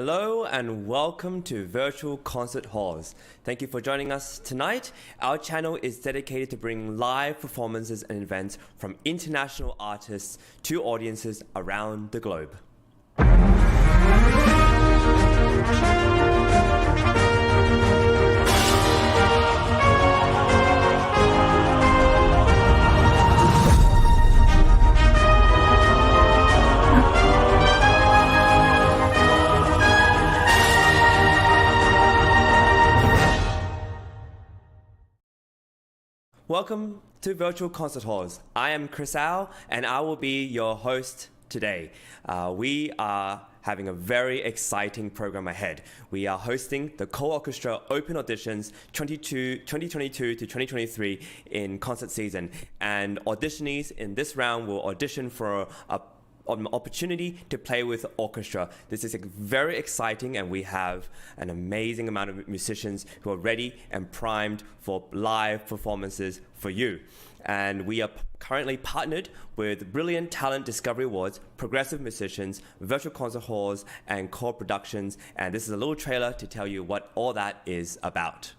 Hello and welcome to Virtual Concert Halls. Thank you for joining us tonight. Our channel is dedicated to bringing live performances and events from international artists to audiences around the globe. Welcome to Virtual Concert Halls. I am Chris Au, and I will be your host today. We are having a very exciting program ahead. We are hosting the colORCHESTRA Open Auditions 2022 to 2023 in concert season. And auditionees in this round will audition for an opportunity to play with orchestra. This is very exciting, and we have an amazing amount of musicians who are ready and primed for live performances for you. And we are currently partnered with Brilliant Talent Discovery Awards, Progressive Musicians, Virtual Concert Halls, and Core Productions. And this is a little trailer to tell you what all that is about.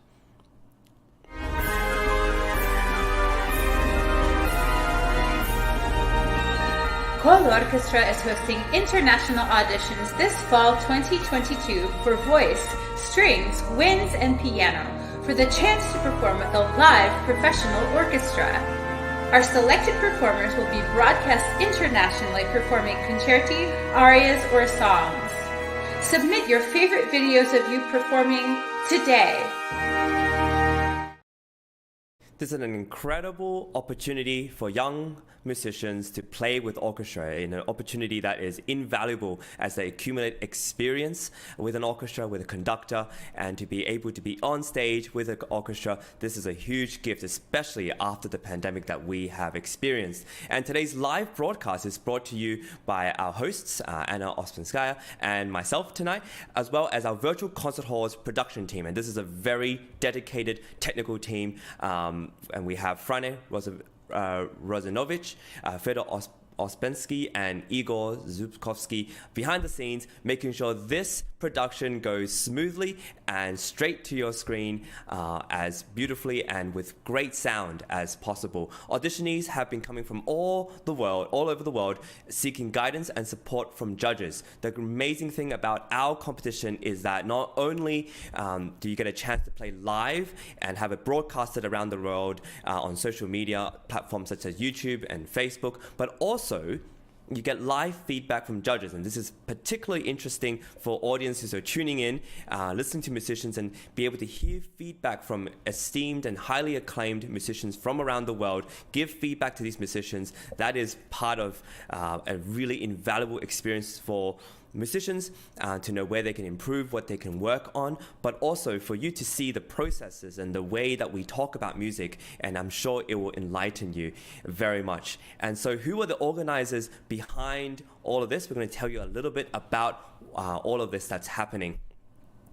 colORCHESTRA is hosting international auditions this fall 2022 for voice, strings, winds, and piano for the chance to perform with a live professional orchestra. Our selected performers will be broadcast internationally performing concerti, arias, or songs. Submit your favorite videos of you performing today. This is an incredible opportunity for young musicians to play with orchestra, an opportunity that is invaluable as they accumulate experience with an orchestra, with a conductor, and to be able to be on stage with an orchestra. This is a huge gift, especially after the pandemic that we have experienced. And today's live broadcast is brought to you by our hosts, Ouspenskaya and myself tonight, as well as our Virtual Concert Halls production team. And this is a very dedicated technical team. And we have Frane, Rusinovic, Fedor, Ouspensky, and Igor, Zubkovsky behind the scenes, making sure this production goes smoothly and straight to your screen as beautifully and with great sound as possible. Auditionees have been coming from all over the world, seeking guidance and support from judges. The amazing thing about our competition is that not only do you get a chance to play live and have it broadcasted around the world on social media platforms such as YouTube and Facebook, but also you get live feedback from judges, and this is particularly interesting for audiences who are tuning in, listening to musicians, and be able to hear feedback from esteemed and highly acclaimed musicians from around the world. Give feedback to these musicians. That is part of a really invaluable experience for musicians to know where they can improve, what they can work on, but also for you to see the processes and the way that we talk about music, and I'm sure it will enlighten you very much. And so who are the organizers behind all of this? We're going to tell you a little bit about all of this that's happening.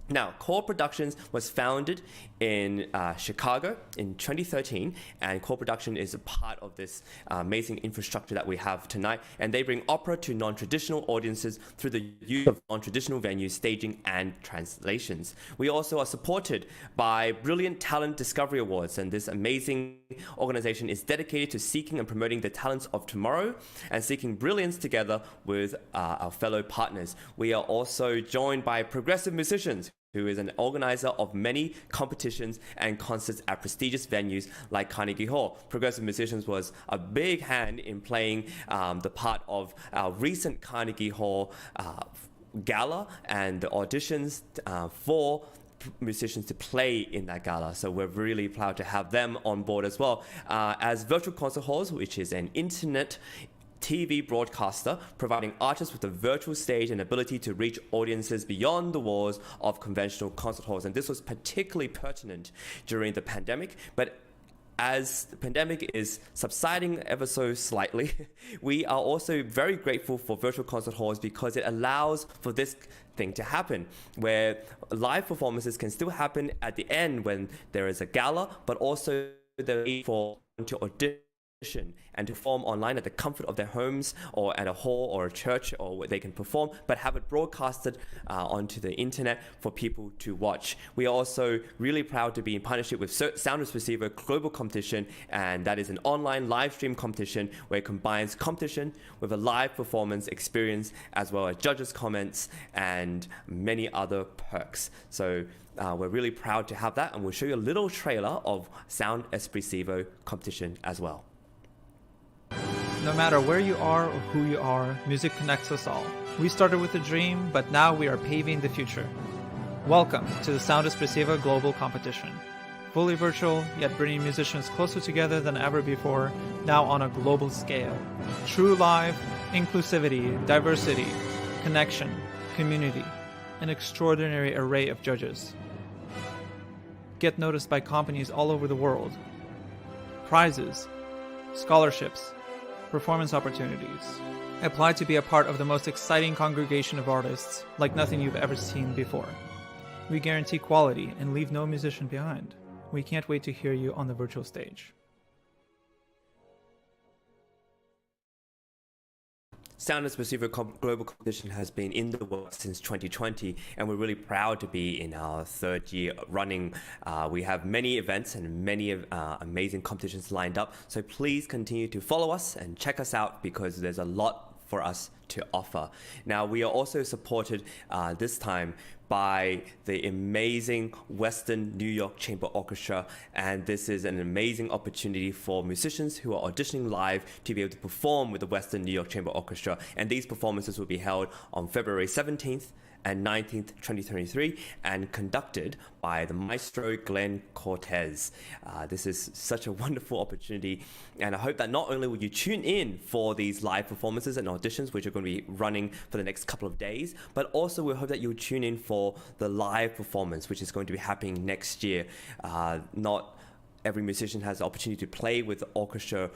Now, Core Productions was founded in Chicago in 2013, and Core Production is a part of this amazing infrastructure that we have tonight, and they bring opera to non-traditional audiences through the use of non-traditional venues, staging, and translations. We also are supported by Brilliant Talent Discovery Awards, and this amazing organization is dedicated to seeking and promoting the talents of tomorrow and seeking brilliance together with our fellow partners. We are also joined by Progressive Musicians, who is an organizer of many competitions and concerts at prestigious venues like Carnegie Hall. Progressive Musicians was a big hand in playing the part of our recent Carnegie Hall gala and the auditions for musicians to play in that gala. So we're really proud to have them on board as well. As Virtual Concert Halls, which is an internet TV broadcaster, providing artists with a virtual stage and ability to reach audiences beyond the walls of conventional concert halls. And this was particularly pertinent during the pandemic, but as the pandemic is subsiding ever so slightly, we are also very grateful for virtual concert halls because it allows for this thing to happen, where live performances can still happen at the end when there is a gala, but also the need for to audition and to perform online at the comfort of their homes or at a hall or a church or where they can perform, but have it broadcasted onto the internet for people to watch. We are also really proud to be in partnership with Sound Receiver Global Competition, and that is an online live stream competition where it combines competition with a live performance experience as well as judges' comments and many other perks. So we're really proud to have that, and we'll show you a little trailer of Sound Espressivo competition as well. No matter where you are or who you are, music connects us all. We started with a dream, but now we are paving the future. Welcome to the Sound Espressivo Global Competition. Fully virtual, yet bringing musicians closer together than ever before, now on a global scale. True live, inclusivity, diversity, connection, community, an extraordinary array of judges. Get noticed by companies all over the world. Prizes, scholarships, performance opportunities. Apply to be a part of the most exciting congregation of artists like nothing you've ever seen before. We guarantee quality and leave no musician behind. We can't wait to hear you on the virtual stage. Sound Espressivo Global Competition has been in the works since 2020, and we're really proud to be in our third year running. We have many events and many amazing competitions lined up, so please continue to follow us and check us out because there's a lot for us to offer. Now, we are also supported this time by the amazing Western New York Chamber Orchestra, and this is an amazing opportunity for musicians who are auditioning live to be able to perform with the Western New York Chamber Orchestra, and these performances will be held on February 17th and 19th, 2023, and conducted by the maestro Glen Cortese. This is such a wonderful opportunity, and I hope that not only will you tune in for these live performances and auditions, which are going to be running for the next couple of days, but also we hope that you'll tune in for the live performance, which is going to be happening next year. Not every musician has the opportunity to play with the orchestra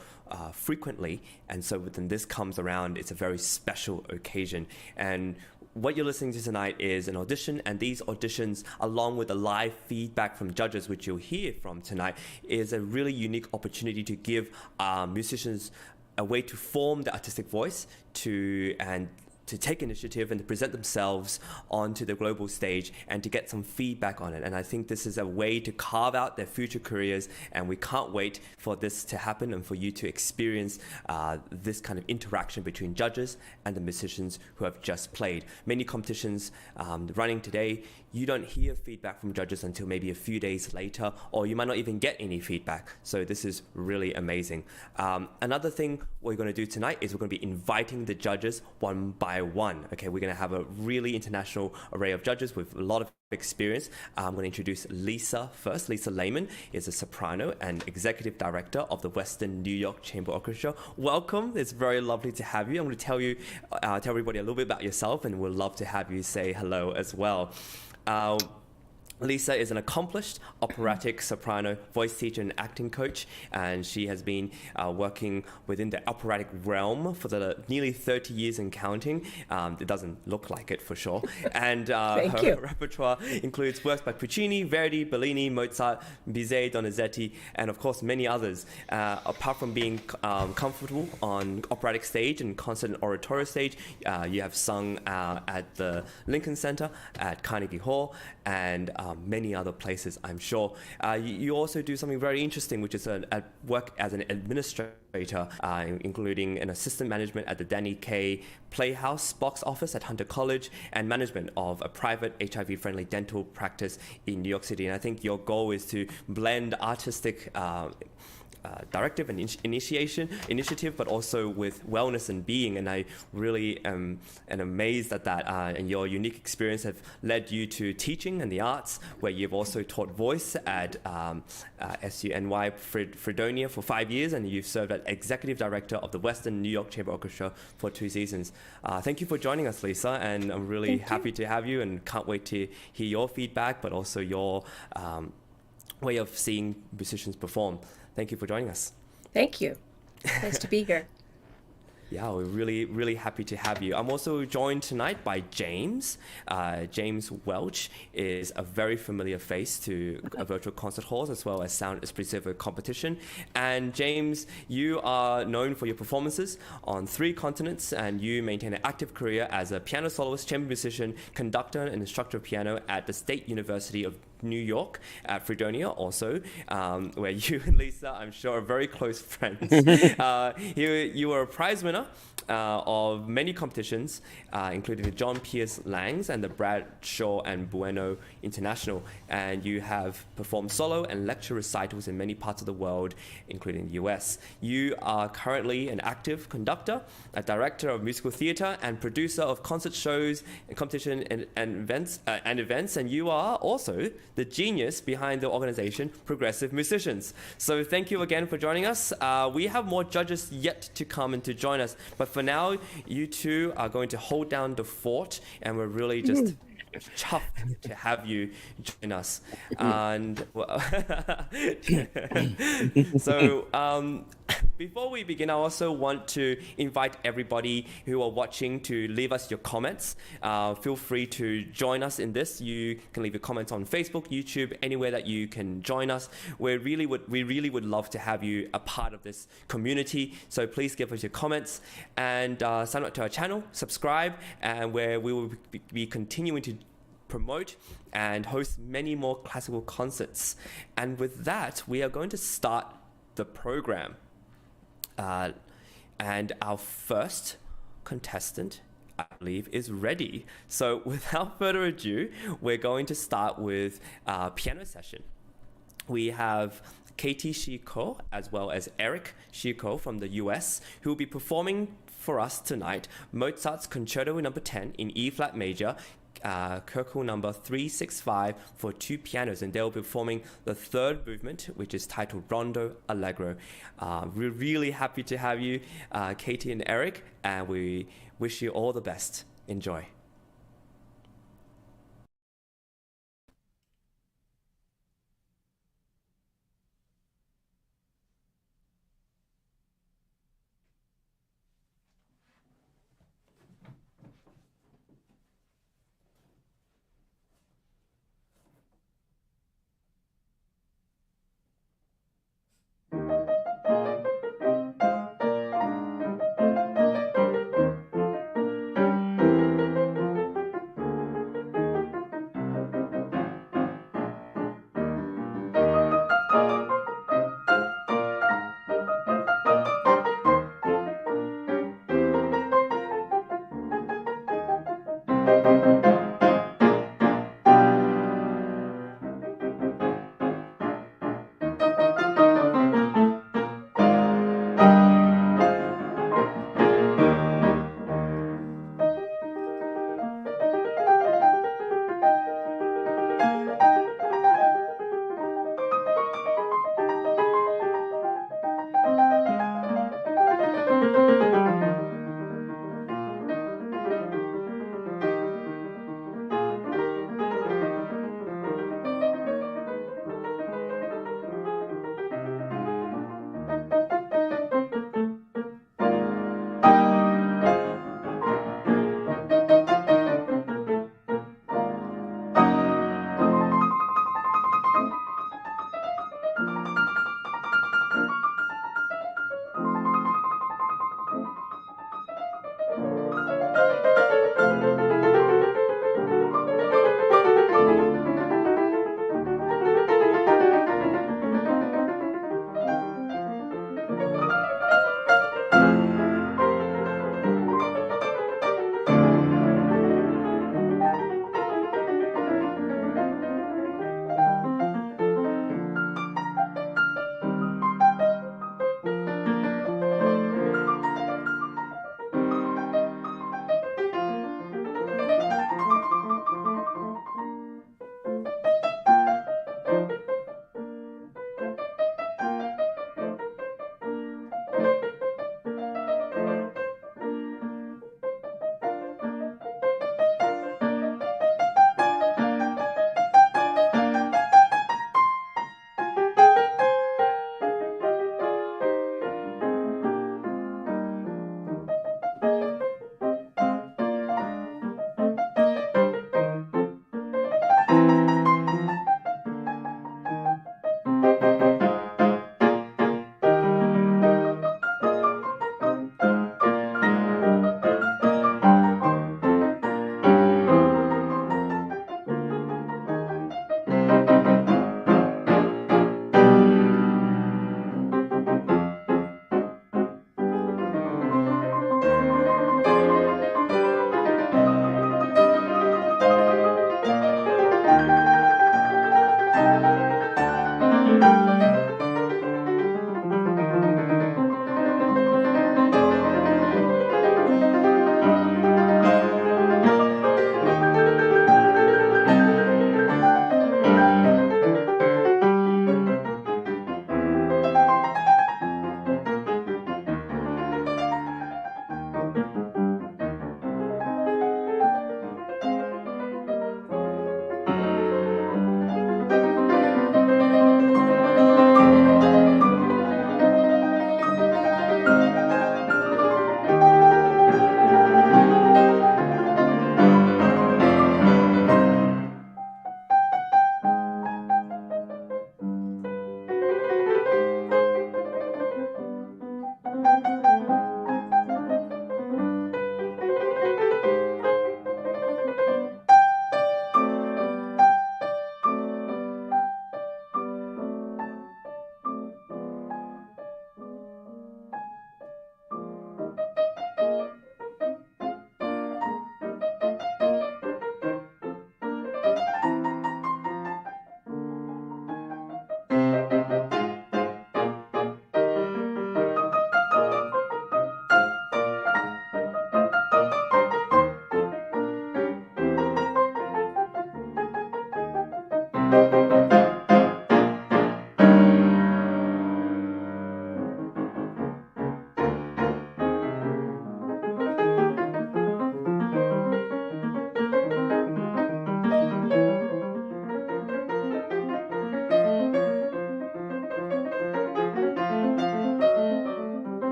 frequently, and so when this comes around, it's a very special occasion. And what you're listening to tonight is an audition, and these auditions, along with the live feedback from judges, which you'll hear from tonight, is a really unique opportunity to give musicians a way to form the artistic voice to take initiative and to present themselves onto the global stage and to get some feedback on it. And I think this is a way to carve out their future careers, and we can't wait for this to happen and for you to experience this kind of interaction between judges and the musicians who have just played. Many competitions running today, you don't hear feedback from judges until maybe a few days later, or you might not even get any feedback. So this is really amazing. Another thing we're going to do tonight is we're going to be inviting the judges one by one. Okay, we're going to have a really international array of judges with a lot of experience. I'm going to introduce Lisa first. Lisa Lehman is a soprano and executive director of the Western New York Chamber Orchestra. Welcome. It's very lovely to have you. I'm going to tell everybody a little bit about yourself, and we'd love to have you say hello as well. Lisa is an accomplished operatic soprano, voice teacher, and acting coach, and she has been working within the operatic realm for the nearly 30 years and counting. It doesn't look like it for sure. And her repertoire includes works by Puccini, Verdi, Bellini, Mozart, Bizet, Donizetti, and of course many others. Apart from being comfortable on operatic stage and concert and oratorio stage, you have sung at the Lincoln Center, at Carnegie Hall, and many other places, I'm sure. You also do something very interesting, which is work as an administrator, including an assistant management at the Danny Kaye Playhouse box office at Hunter College, and management of a private HIV-friendly dental practice in New York City. And I think your goal is to blend artistic directive and initiative, but also with wellness and being. And I really am amazed at that. And your unique experience have led you to teaching and the arts, where you've also taught voice at SUNY Fredonia for 5 years, and you've served as executive director of the Western New York Chamber Orchestra for 2 seasons. Thank you for joining us, Lisa, and I'm really happy to have you, and can't wait to hear your feedback, but also your way of seeing musicians perform. Thank you for joining us. Thank you. Nice to be here. Yeah, we're really, really happy to have you. I'm also joined tonight by James. James Welch is a very familiar face to virtual concert halls as well as Sound Specific competition. And James, you are known for your performances on 3 continents, and you maintain an active career as a piano soloist, chamber musician, conductor, and instructor of piano at the State University of New York at Fredonia also, where you and Lisa, I'm sure, are very close friends. You were a prize winner of many competitions, including the John Pierce Langs and the Bradshaw and Bueno International, and you have performed solo and lecture recitals in many parts of the world, including the US. You are currently an active conductor, a director of musical theater, and producer of concert shows and competition and events, and you are also the genius behind the organization Progressive Musicians. So thank you again for joining us. We have more judges yet to come and to join us, but for now, you two are going to hold down the fort, and we're really just chuffed to have you join us. And so before we begin, I also want to invite everybody who are watching to leave us your comments. Feel free to join us in this. You can leave your comments on Facebook, YouTube, anywhere that you can join us. We really would love to have you a part of this community. So please give us your comments and sign up to our channel, subscribe, and where we will be continuing to promote and host many more classical concerts. And with that, we are going to start the program. And our first contestant, I believe, is ready. So without further ado, we're going to start with a piano session. We have Katie Shiko as well as Eric Shiko from the US, who will be performing for us tonight Mozart's Concerto No. 10 in E-flat major, Köchel number 365 for 2 pianos, and they'll be performing the 3rd movement, which is titled Rondo Allegro. We're really happy to have you, Katie and Eric, and we wish you all the best. Enjoy.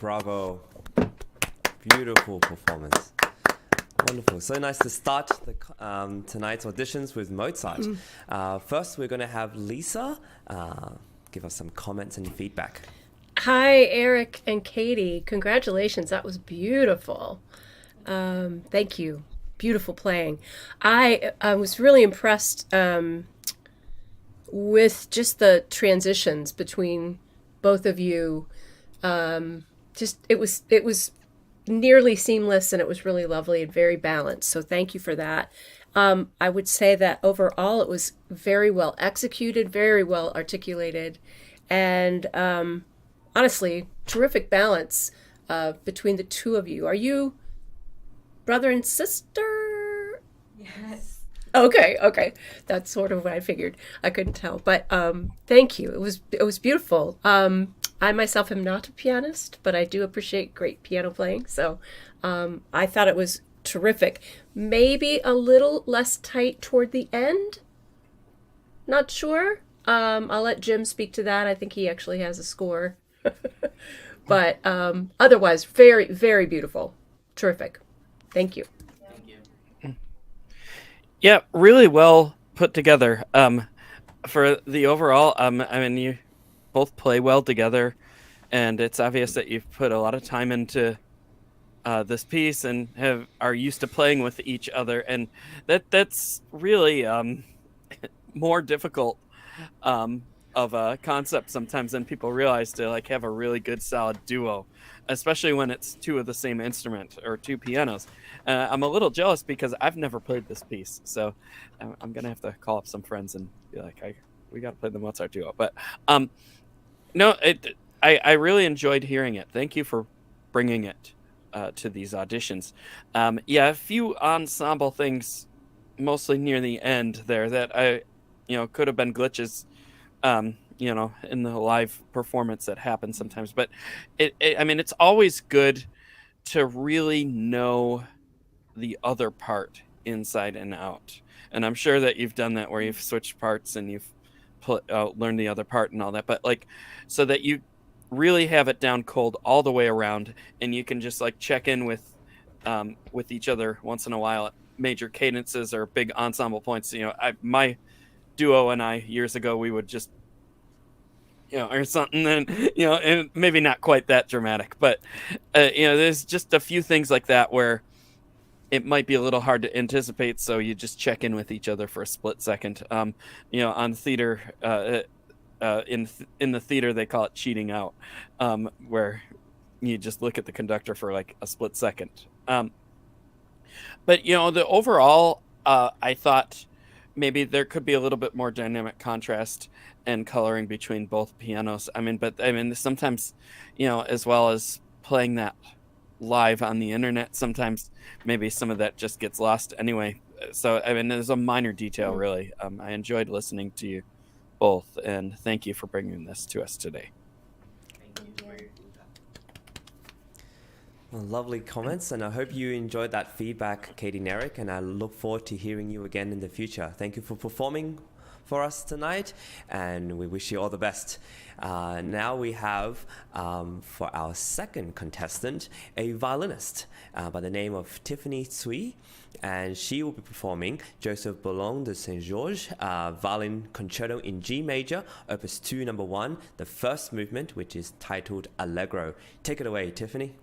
Bravo. Beautiful performance. Wonderful. So nice to start tonight's auditions with Mozart. First, we're going to have Lisa give us some comments and feedback. Hi, Eric and Katie. Congratulations. That was beautiful. Thank you. Beautiful playing. I was really impressed with just the transitions between both of you. It was nearly seamless, and it was really lovely and very balanced. So thank you for that. I would say that overall it was very well executed, very well articulated, and honestly, terrific balance between the two of you. Are you brother and sister? Yes. Okay. That's sort of what I figured. I couldn't tell, but thank you. It was beautiful. I myself am not a pianist, but I do appreciate great piano playing. So I thought it was terrific. Maybe a little less tight toward the end. Not sure. I'll let Jim speak to that. I think he actually has a score. But otherwise, very, very beautiful. Terrific. Thank you. Yeah, really well put together. For the overall, I mean, you both play well together, and it's obvious that you've put a lot of time into this piece and are used to playing with each other, and that's really more difficult of a concept sometimes than people realize, to like have a really good solid duo, especially when it's two of the same instrument or two pianos. I'm a little jealous because I've never played this piece, so I'm gonna have to call up some friends and be like, we gotta play the Mozart duo. But no, I really enjoyed hearing it. Thank you for bringing it to these auditions. Yeah, a few ensemble things, mostly near the end there, that could have been glitches, in the live performance that happens sometimes. But I mean, it's always good to really know the other part inside and out. And I'm sure that you've done that, where you've switched parts and you've learned the other part and all that. But like, so that you really have it down cold all the way around, and you can just like check in with each other once in a while at major cadences or big ensemble points. My duo and I years ago, we would just or something, and maybe not quite that dramatic, but there's just a few things like that where it might be a little hard to anticipate, so you just check in with each other for a split second. On theater, in the theater they call it cheating out, where you just look at the conductor for like a split second. But the overall, I thought maybe there could be a little bit more dynamic contrast and coloring between both pianos. But sometimes, as well as playing that live on the internet, sometimes maybe some of that just gets lost anyway. So there's a minor detail, really. I enjoyed listening to you both, and thank you for bringing this to us today. Well, lovely comments, and I hope you enjoyed that feedback, Katie and Eric, and I look forward to hearing you again in the future. Thank you for performing for us tonight, and we wish you all the best. Now we have, for our second contestant, a violinist by the name of Tiffany Tsui, and she will be performing Joseph Boulogne de Saint-Georges Violin Concerto in G major, Opus 2, number 1, the first movement, which is titled Allegro. Take it away, Tiffany.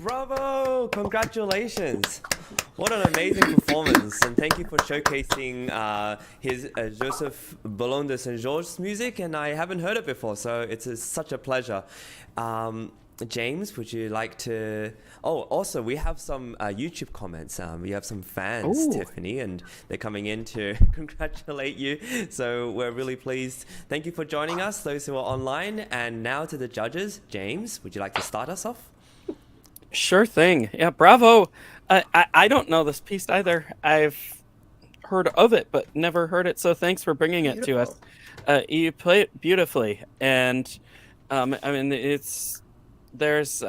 Bravo! Congratulations! What an amazing performance, and thank you for showcasing his Joseph Boulogne de Saint-Georges music, and I haven't heard it before, so such a pleasure. James, would you like to... Oh, also, we have some YouTube comments. We have some fans, Ooh. Tiffany, and they're coming in to congratulate you, so we're really pleased. Thank you for joining us, those who are online, and now to the judges. James, would you like to start us off? Sure thing. Yeah, bravo. I don't know this piece either. I've heard of it, but never heard it. So thanks for bringing it to us. You play it beautifully, and I mean, there's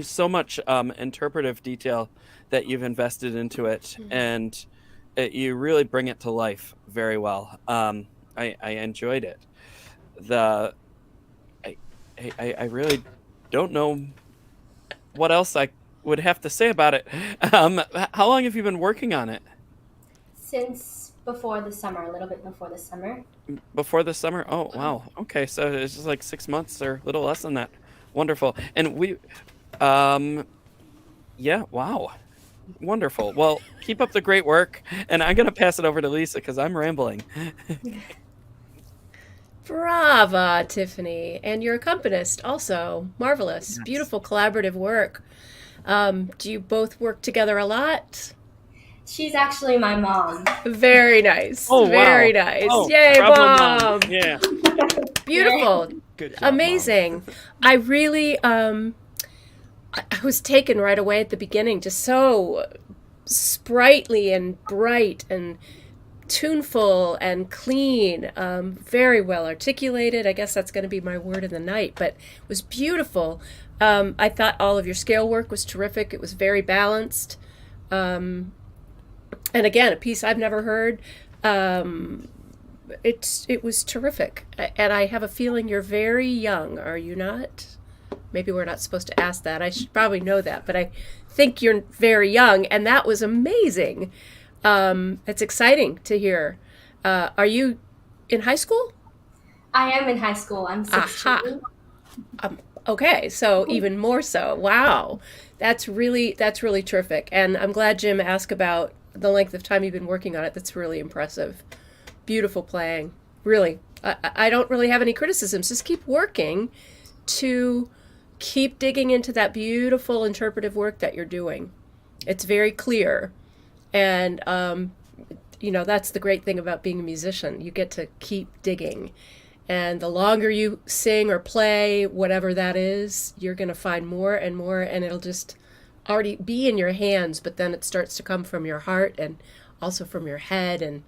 so much interpretive detail that you've invested into it, and you really bring it to life very well. I enjoyed it. I really don't know what else I would have to say about it. How long have you been working on it? Since before the summer, a little bit before the summer. Before the summer? Oh, wow. Okay, so it's just like 6 months or a little less than that. Wonderful. And yeah, wow. Wonderful. Well, keep up the great work. And I'm going to pass it over to Lisa because I'm rambling. Brava, Tiffany. And your accompanist also. Marvelous. Yes. Beautiful collaborative work. Do you both work together a lot? She's actually my mom. Very nice. Oh, wow. Very nice. Oh, Yay, bravo, Mom. Yeah. Beautiful. Good job, Amazing. Mom. I really, I was taken right away at the beginning, just so sprightly and bright and tuneful and clean, very well articulated. I guess that's going to be my word of the night, but it was beautiful. I thought all of your scale work was terrific. It was very balanced. And again, a piece I've never heard. It was terrific. And I have a feeling you're very young, are you not? Maybe we're not supposed to ask that. I should probably know that, but I think you're very young, and that was amazing. It's exciting to hear. Are you in high school? I am in high school. I'm 16. Okay, so even more so. Wow. That's really terrific. And I'm glad Jim asked about the length of time you've been working on it. That's really impressive. Beautiful playing. Really. I don't really have any criticisms. Just keep working to keep digging into that beautiful interpretive work that you're doing. It's very clear. And that's the great thing about being a musician. You get to keep digging. And the longer you sing or play, whatever that is, you're going to find more and more, and it'll just already be in your hands, but then it starts to come from your heart and also from your head, and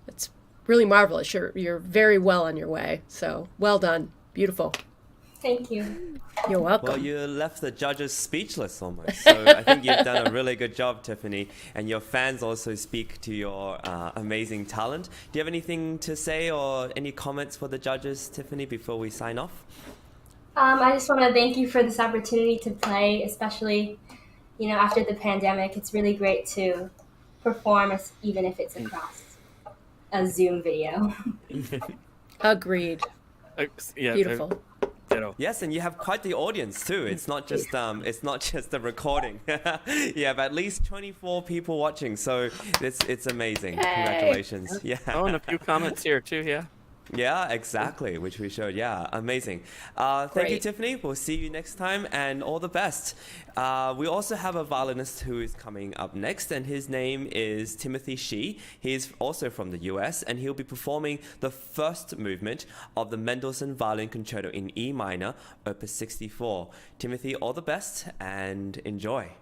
it's really marvelous. You're very well on your way. So well done. Beautiful. Thank you. You're welcome. Well, you left the judges speechless almost. So I think you've done a really good job, Tiffany. And your fans also speak to your amazing talent. Do you have anything to say or any comments for the judges, Tiffany, before we sign off? I just want to thank you for this opportunity to play, especially, after the pandemic. It's really great to perform, even if it's across a Zoom video. Agreed. Yeah, Beautiful. Yes, and you have quite the audience too. It's not just the recording. You have at least 24 people watching, so it's amazing. Hey. Congratulations. Yeah. Oh, and a few comments here too. Yeah. Yeah, exactly, which we showed. Yeah, amazing. Thank you, Great. Tiffany. We'll see you next time, and all the best. We also have a violinist who is coming up next, and his name is Timothy Shi. He is also from the US, and he'll be performing the first movement of the Mendelssohn Violin Concerto in E minor, Opus 64. Timothy, all the best, and enjoy.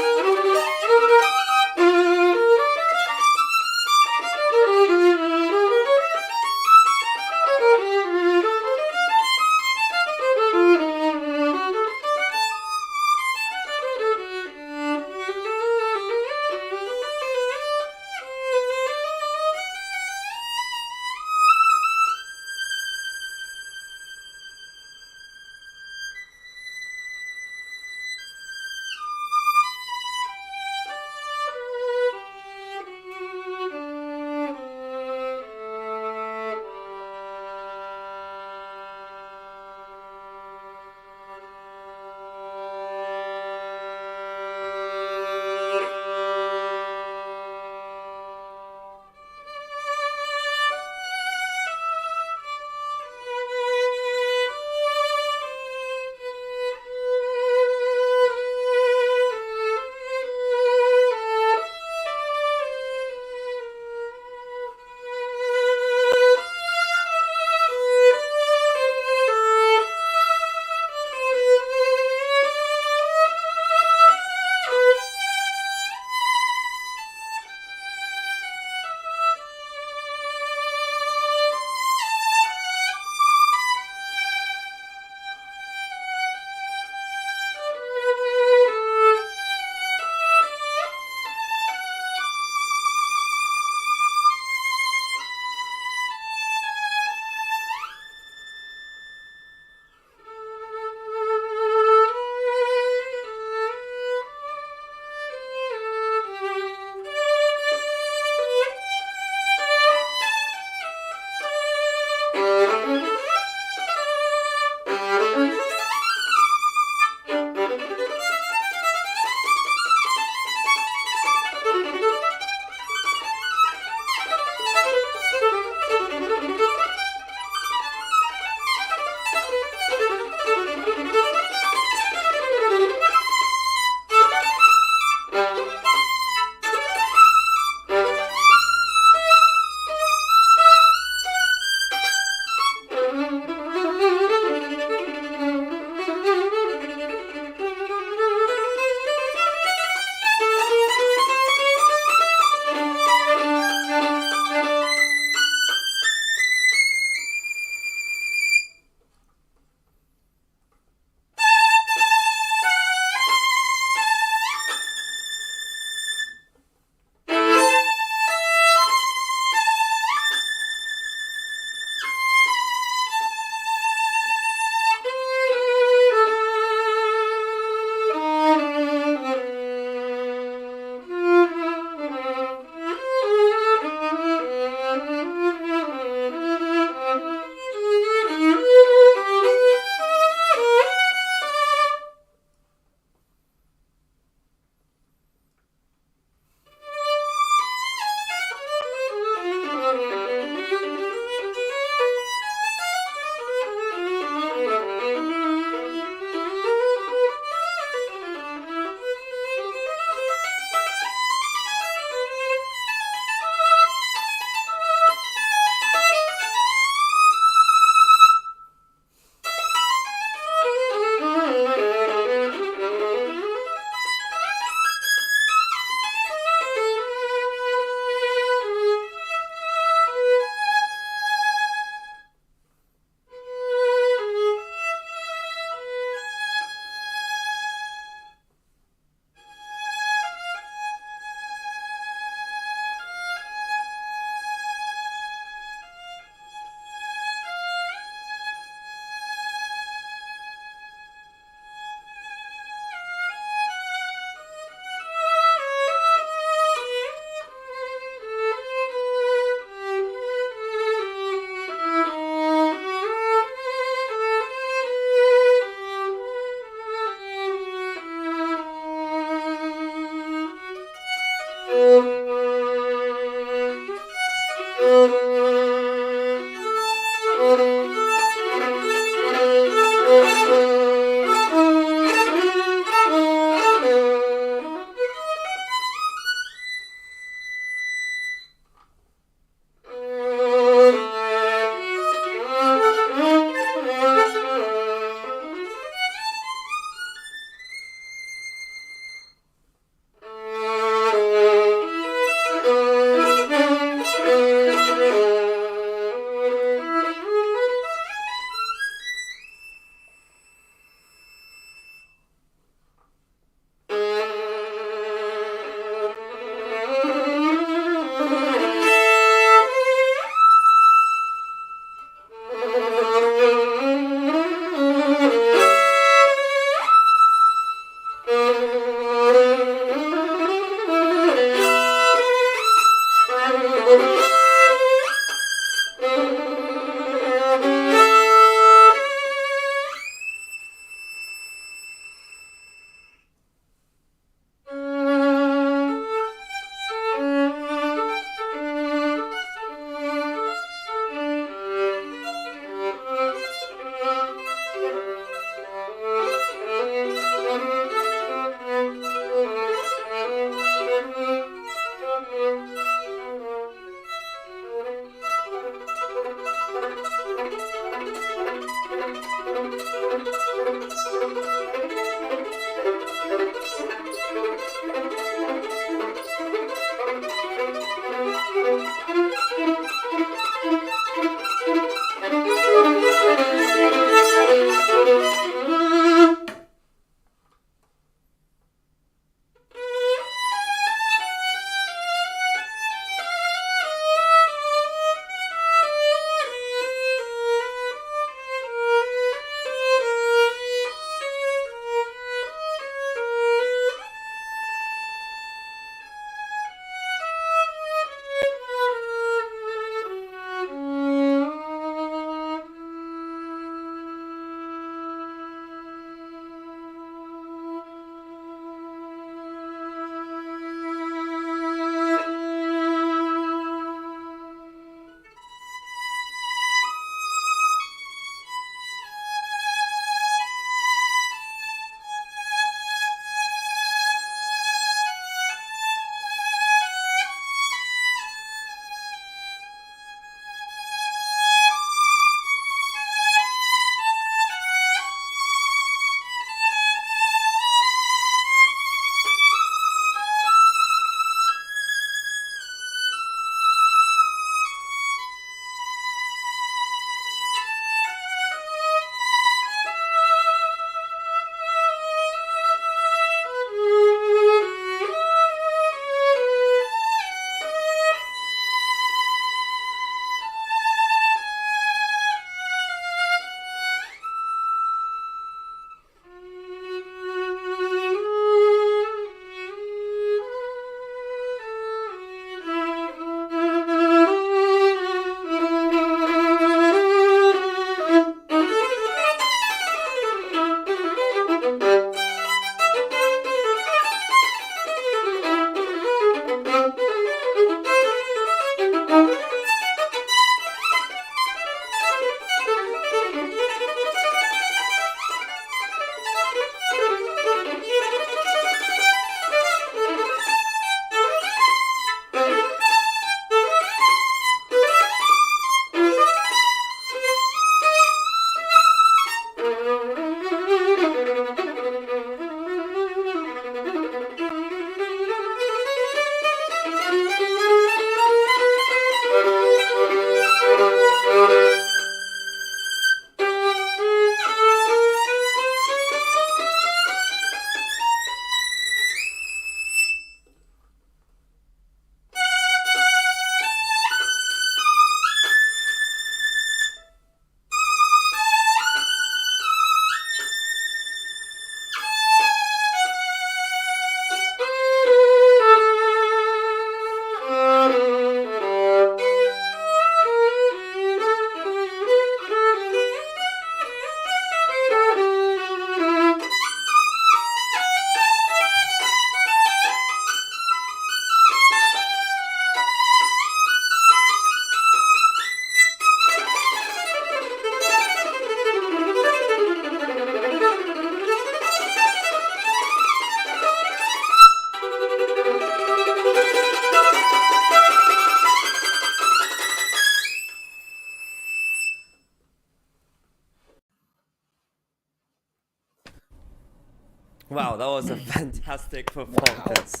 Wow, that was a fantastic performance.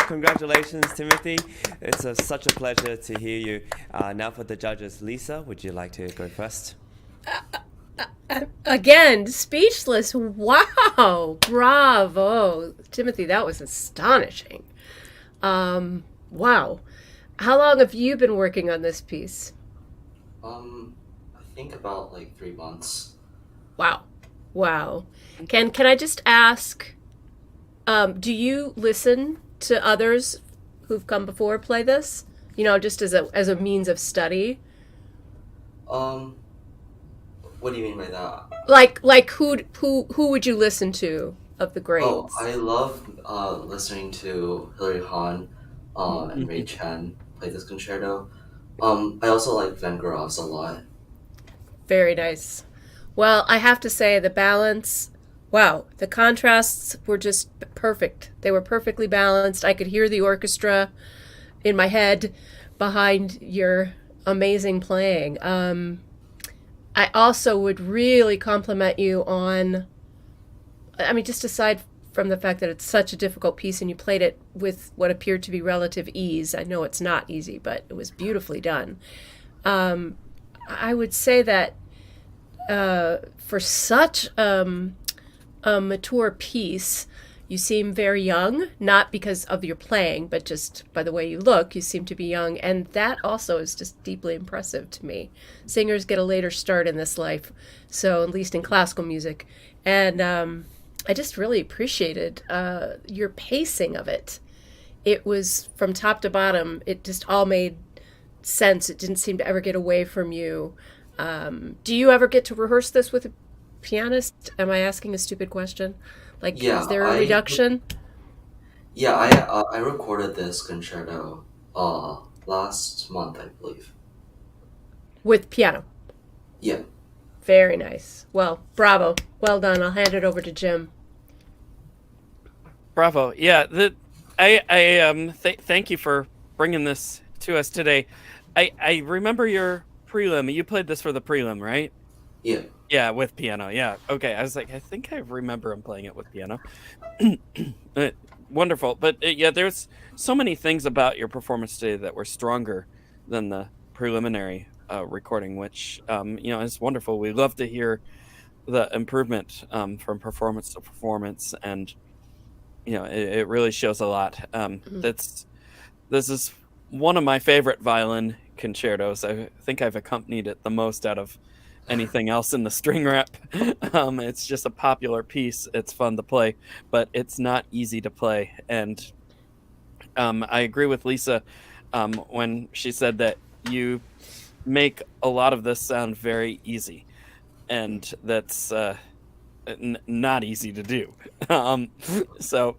Congratulations, Timothy. It's such a pleasure to hear you. Now for the judges, Lisa, would you like to go first? Again, speechless. Wow. Bravo. Timothy, that was astonishing. Wow. How long have you been working on this piece? I think about like 3 months. Wow. Wow. Can I just ask, do you listen to others who've come before play this? You know, just as a means of study? What do you mean by that? Like who would you listen to of the grades? Oh, I love listening to Hilary Hahn and Ray Chen play this concerto. I also like Van Gogh's a lot. Very nice. Well, I have to say the balance, wow, the contrasts were just perfect. They were perfectly balanced. I could hear the orchestra in my head behind your amazing playing. I also would really compliment you on, I mean, just aside from the fact that it's such a difficult piece and you played it with what appeared to be relative ease. I know it's not easy, but it was beautifully done. I would say that for such a mature piece, you seem very young, not because of your playing, but just by the way you look, you seem to be young. And that also is just deeply impressive to me. Singers get a later start in this life, so at least in classical music. And I just really appreciated your pacing of it. It was from top to bottom, it just all made sense. It didn't seem to ever get away from you. Do you ever get to rehearse this with a pianist? Am I asking a stupid question? Like, Yeah, is there a reduction? Yeah, I recorded this concerto last month, I believe. With piano? Yeah. Very nice. Well, bravo. Well done. I'll hand it over to Jim. Bravo. Yeah, thank you for bringing this to us today. I remember your prelim. You played this for the prelim, right? Yeah. Yeah, with piano. Yeah. Okay. I was like, I think I remember him playing it with piano. Wonderful. But yeah, there's so many things about your performance today that were stronger than the preliminary recording, which is wonderful. We love to hear the improvement from performance to performance, and it really shows a lot. This is one of my favorite violin concertos. I think I've accompanied it the most out of anything else in the string rep. It's just a popular piece. It's fun to play, but it's not easy to play. And I agree with Lisa when she said that you make a lot of this sound very easy, and that's not easy to do. So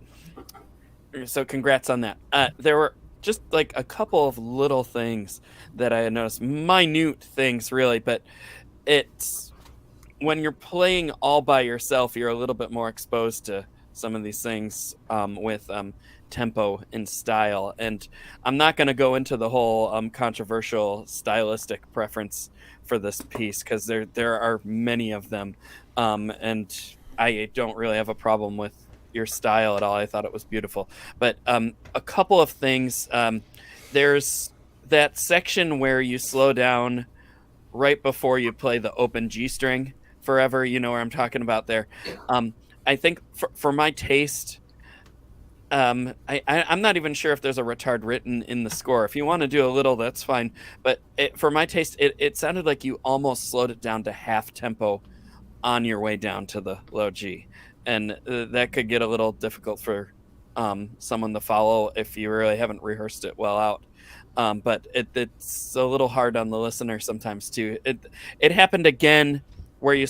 congrats on that. There were just like a couple of little things that I had noticed, minute things really, but it's when you're playing all by yourself, you're a little bit more exposed to some of these things with tempo and style. And I'm not going to go into the whole controversial stylistic preference for this piece, because there are many of them, and I don't really have a problem with your style at all. I thought it was beautiful. But a couple of things. There's that section where you slow down right before you play the open G string forever. You know where I'm talking about there. I think for my taste, I'm not even sure if there's a retard written in the score. If you want to do a little, that's fine. But for my taste, it sounded like you almost slowed it down to half tempo on your way down to the low G. And that could get a little difficult for someone to follow if you really haven't rehearsed it well out. But it's a little hard on the listener sometimes too. It happened again where you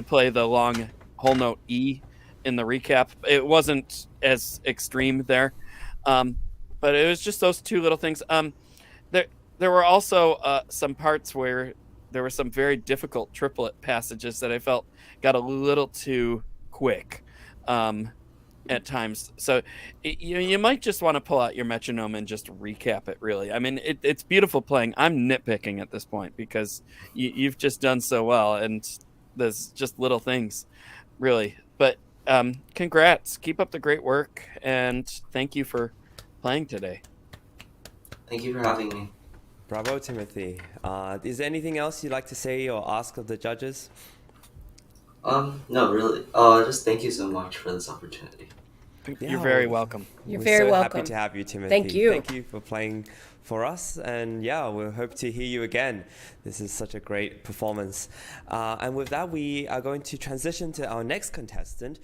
play the long whole note E in the recap. It wasn't as extreme there, but it was just those two little things. There were also some parts where there were some very difficult triplet passages that I felt got a little too quick at times. So you might just want to pull out your metronome and just recap it, really. I mean, it's beautiful playing. I'm nitpicking at this point because you've just done so well, and there's just little things really But congrats. Keep up the great work, and thank you for playing today. Thank you for having me. Bravo, Timothy. Is there anything else you'd like to say or ask of the judges? No, really. Just thank you so much for this opportunity. You're very welcome. You're We're very so welcome. happy to have you, Timothy. Thank you. Thank you for playing for us. And yeah, we hope to hear you again. This is such a great performance. And with that, we are going to transition to our next contestant.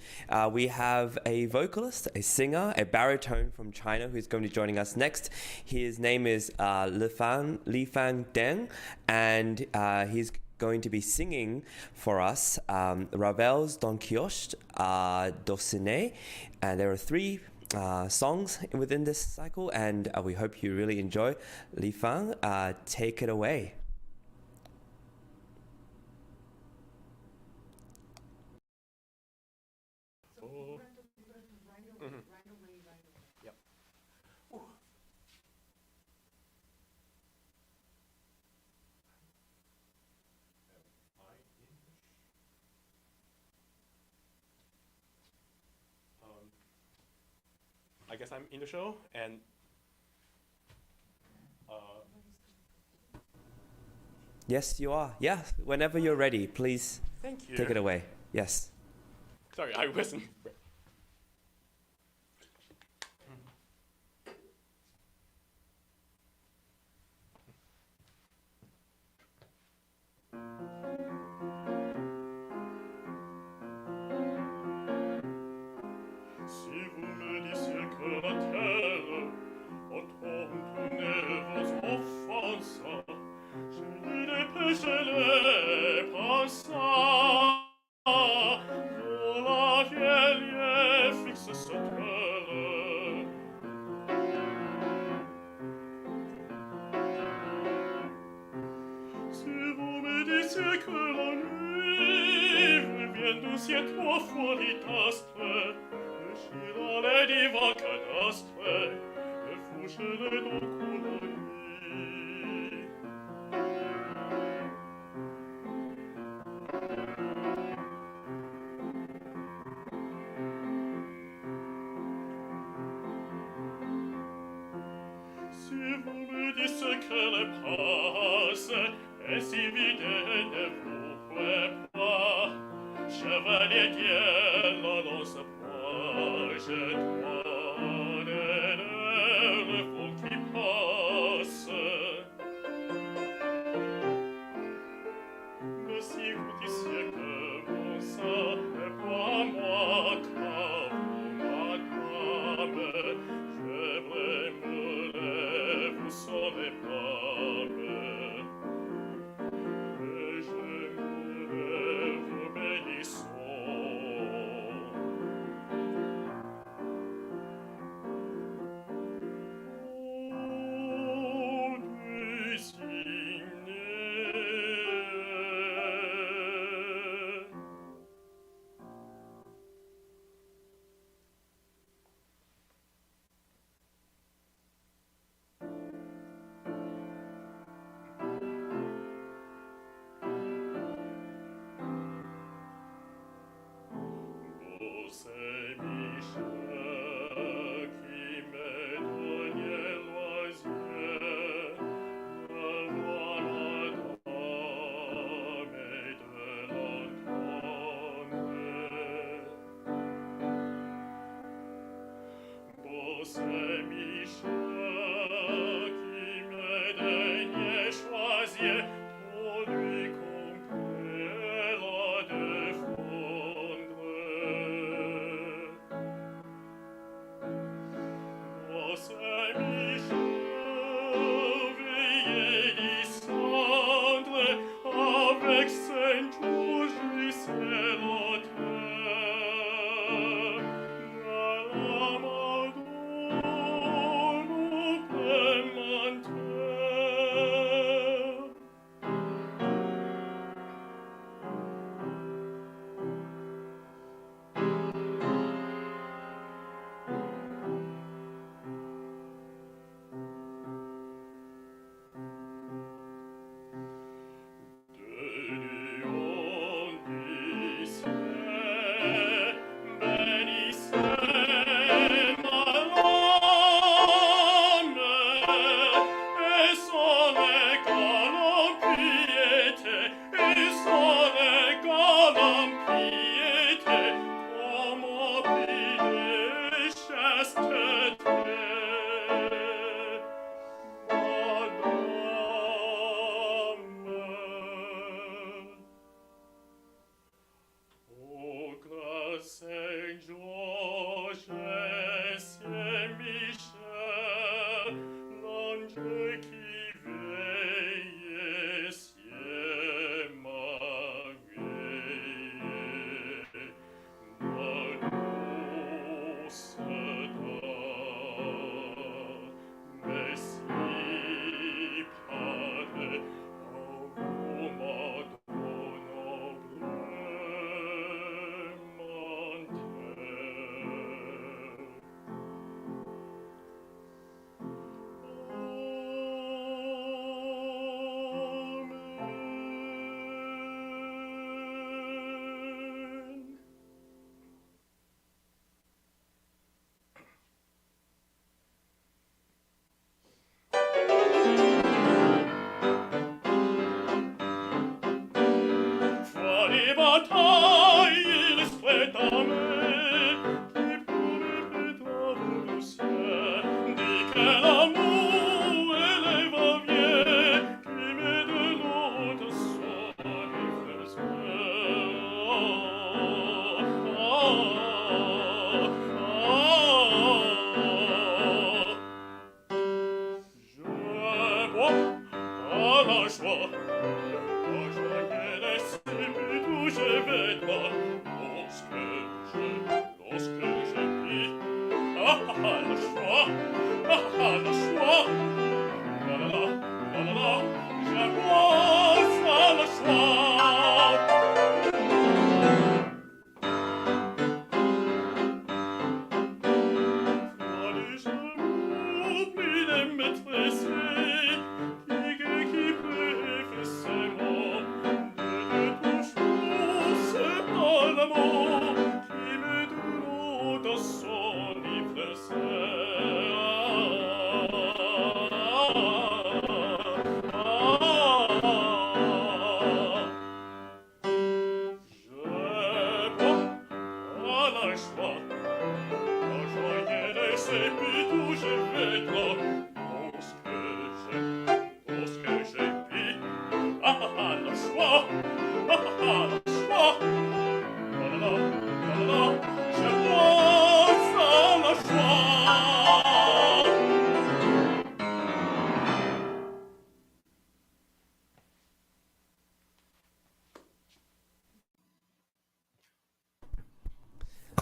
We have a vocalist, a singer, a baritone from China who's going to be joining us next. His name is Li Fang Deng, and he's going to be singing for us Ravel's Don Quixote d'Auchinleck, and there are 3 songs within this cycle, and we hope you really enjoy. Li Fang, take it away. I guess I'm in the show, and Yes, you are. Yeah, whenever you're ready, please thank you. take it away. Yes. Sorry, I wasn't. Si vous me disiez que la terre autour ne vous offensa, je lui dépêcherai pensant, pour la vieille fixe ce cœur. Si vous me disiez que la nuit vient doucier 3 fois l'itaste, Scirale di vacadastre, e fuscere d'oculari. Si vous me disiez qu'elle passe, et si vide ne vous plaît pas, chevalier Dieu, l'on se je dois le fond qui passe. Mais si vous disiez que mon sang n'est pas moi qu'à vous, madame, je blâmerais vous sans les blâmes. Et je mourrais vous bénissant.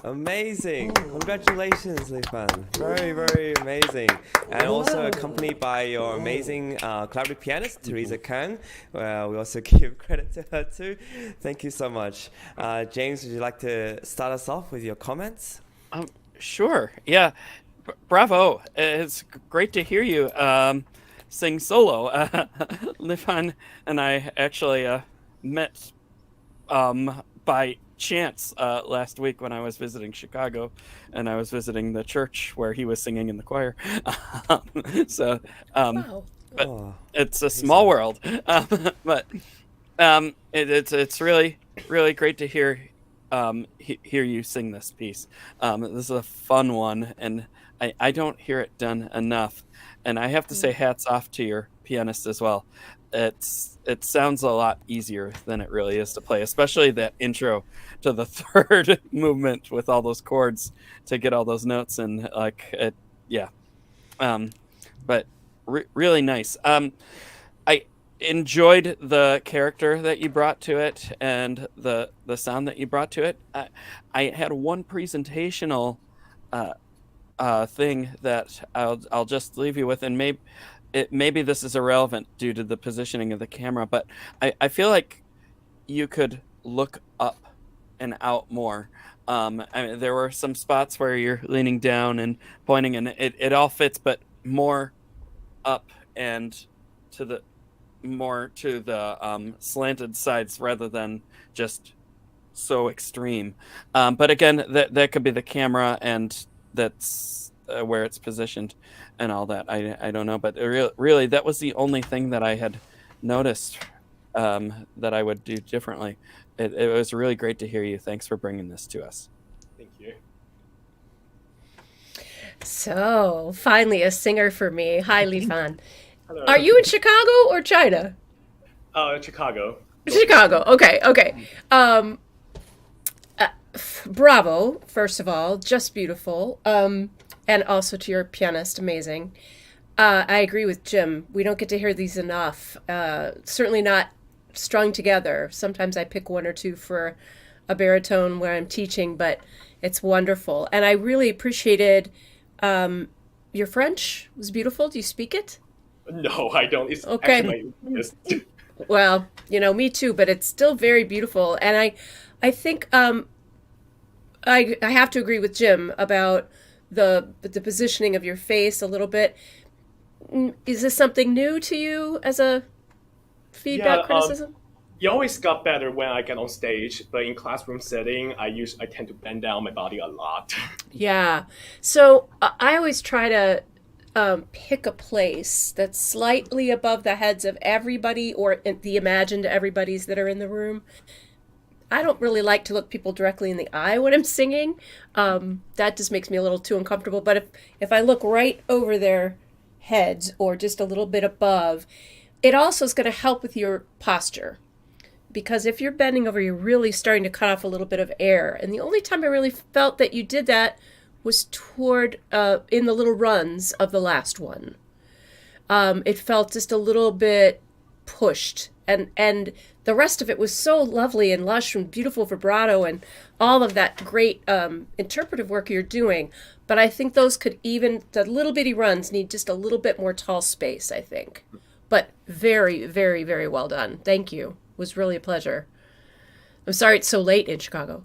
Amazing! Congratulations, Lifan. Very, very amazing. And also accompanied by your amazing collaborative pianist, Teresa Kang. We also give credit to her too. Thank you so much. James, would you like to start us off with your comments? Sure. Yeah. Bravo. It's great to hear you sing solo. Lifan and I actually met by chance last week when I was visiting Chicago, and I was visiting the church where he was singing in the choir. Wow. But it's a small world. But it's really great to hear you sing this piece. This is a fun one, and I don't hear it done enough. And I have to say hats off to your pianist as well. It sounds a lot easier than it really is to play, especially that intro to the third movement with all those chords to get all those notes and but really nice. I enjoyed the character that you brought to it and the sound that you brought to it. I had one presentational thing that I'll just leave you with, and maybe this is irrelevant due to the positioning of the camera, but I feel like you could look up and out more. I mean, there were some spots where you're leaning down and pointing, and it all fits, but more up and to the slanted sides rather than just so extreme. But again, that could be the camera, and that's where it's positioned and all that. I don't know, but really that was the only thing that I had noticed that I would do differently. It was really great to hear you. Thanks for bringing this to us. Thank you. So, finally, a singer for me. Hi, Lifan. Hello. Are you in Chicago or China? Chicago. Chicago. Okay. bravo, first of all, just beautiful. And also to your pianist, amazing. I agree with Jim. We don't get to hear these enough. Certainly not strung together. Sometimes I pick one or two for a baritone where I'm teaching, but it's wonderful. And I really appreciated your French. It was beautiful. Do you speak it? No, I don't. It's Okay. actually my weakness. Well, me too, but it's still very beautiful. And I think I have to agree with Jim about the positioning of your face a little bit. Is this something new to you as a feedback criticism? It always got better when I get on stage, but in classroom setting, I tend to bend down my body a lot. Yeah. So I always try to pick a place that's slightly above the heads of everybody or the imagined everybody's that are in the room. I don't really like to look people directly in the eye when I'm singing. That just makes me a little too uncomfortable. But if I look right over their heads or just a little bit above, it also is going to help with your posture. Because if you're bending over, you're really starting to cut off a little bit of air. And the only time I really felt that you did that was toward in the little runs of the last one. It felt just a little bit pushed, and the rest of it was so lovely and lush and beautiful vibrato and all of that great interpretive work you're doing. But I think those could the little bitty runs need just a little bit more tall space, I think. But very, very, very well done. Thank you. It was really a pleasure. I'm sorry it's so late in Chicago.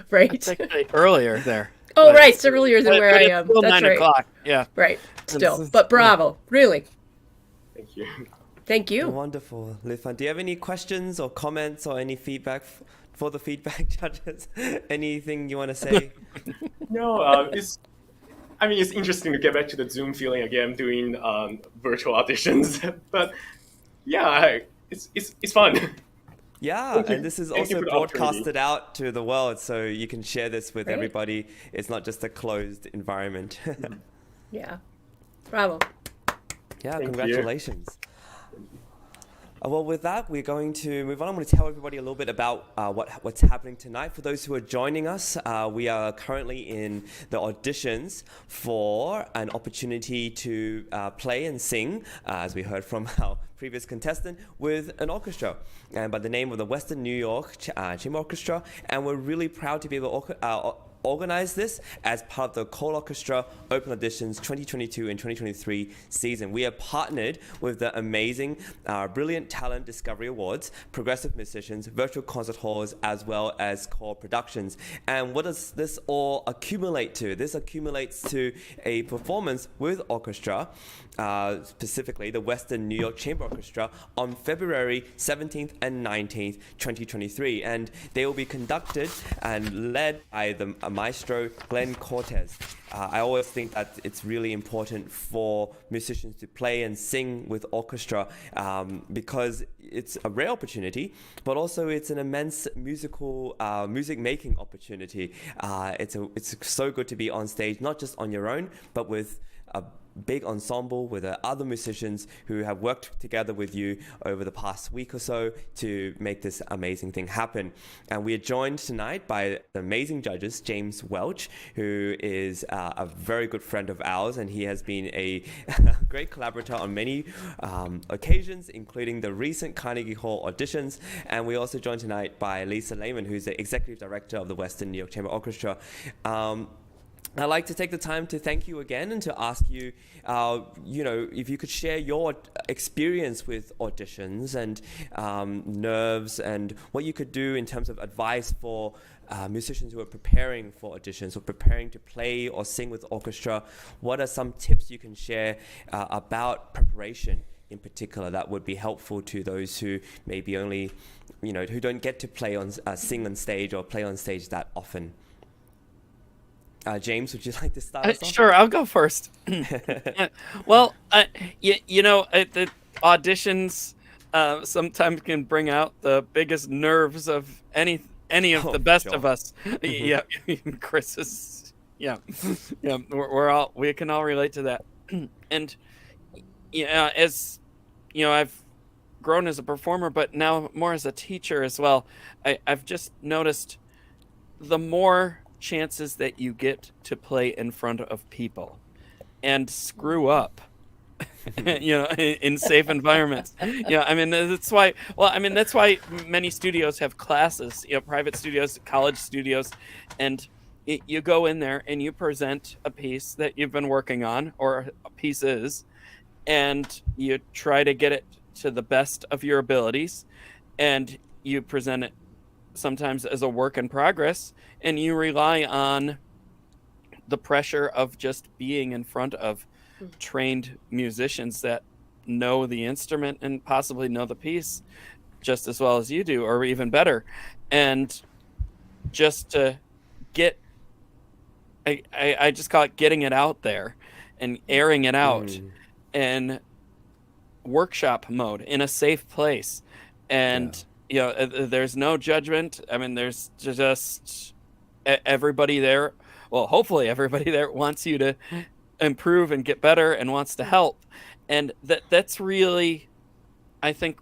Right. It's actually earlier there. Oh, right. It's earlier than where I am. Still That's 9 right. o'clock. Yeah. Right. Still. But bravo. Really. Thank you. Thank you. Wonderful, Lifan. Do you have any questions or comments or any feedback for the feedback judges? Anything you want to say? No, it's interesting to get back to the Zoom feeling again, doing virtual auditions. But yeah, it's fun. Yeah, and this is Thank you also for the opportunity. broadcasted out to the world, so you can share this with Right. everybody. It's not just a closed environment. Yeah. Bravo. Yeah, Thank you. congratulations. Well, with that, we're going to move on. I'm going to tell everybody a little bit about what's happening tonight. For those who are joining us, we are currently in the auditions for an opportunity to play and sing, as we heard from our previous contestant, with an orchestra by the name of the Western New York Chamber Orchestra. And we're really proud to be able to organize this as part of the colORCHESTRA Open Auditions 2022 and 2023 season. We are partnered with the amazing Brilliant Talent Discovery Awards, Progressive Musicians, Virtual Concert Halls, as well as Core Productions. And what does this all accumulate to? This accumulates to a performance with orchestra, specifically the Western New York Chamber Orchestra, on February 17th and 19th, 2023. And they will be conducted and led by the maestro Glen Cortese. I always think that it's really important for musicians to play and sing with orchestra because it's a rare opportunity, but also it's an immense music making opportunity. It's so good to be on stage, not just on your own, but with a big ensemble with other musicians who have worked together with you over the past week or so to make this amazing thing happen. And we are joined tonight by the amazing judges, James Welch, who is a very good friend of ours, and he has been a great collaborator on many occasions, including the recent Carnegie Hall auditions. And we're also joined tonight by Lisa Lehman, who's the Executive Director of the Western New York Chamber Orchestra. I'd like to take the time to thank you again and to ask you, if you could share your experience with auditions and nerves and what you could do in terms of advice for musicians who are preparing for auditions or preparing to play or sing with orchestra. What are some tips you can share about preparation in particular that would be helpful to those who maybe only, who don't get to play on sing on stage or play on stage that often? James, would you like to start us off? Sure, I'll go first. Well, the auditions sometimes can bring out the biggest nerves of any of the best of us. Yeah, Chris is. Yeah, we can all relate to that. And as I've grown as a performer, but now more as a teacher as well. I've just noticed the more chances that you get to play in front of people and screw up, in safe environments. I mean, that's why, that's why many studios have classes, private studios, college studios, and you go in there and you present a piece that you've been working on, or pieces, and you try to get it to the best of your abilities, and you present it sometimes as a work in progress, and you rely on the pressure of just being in front of trained musicians that know the instrument and possibly know the piece just as well as you do, or even better, and just to get, I just call it getting it out there and airing it out in workshop mode in a safe place. And there's no judgment. I mean, there's just everybody there, well, hopefully everybody there wants you to improve and get better and wants to help. And that's really, I think,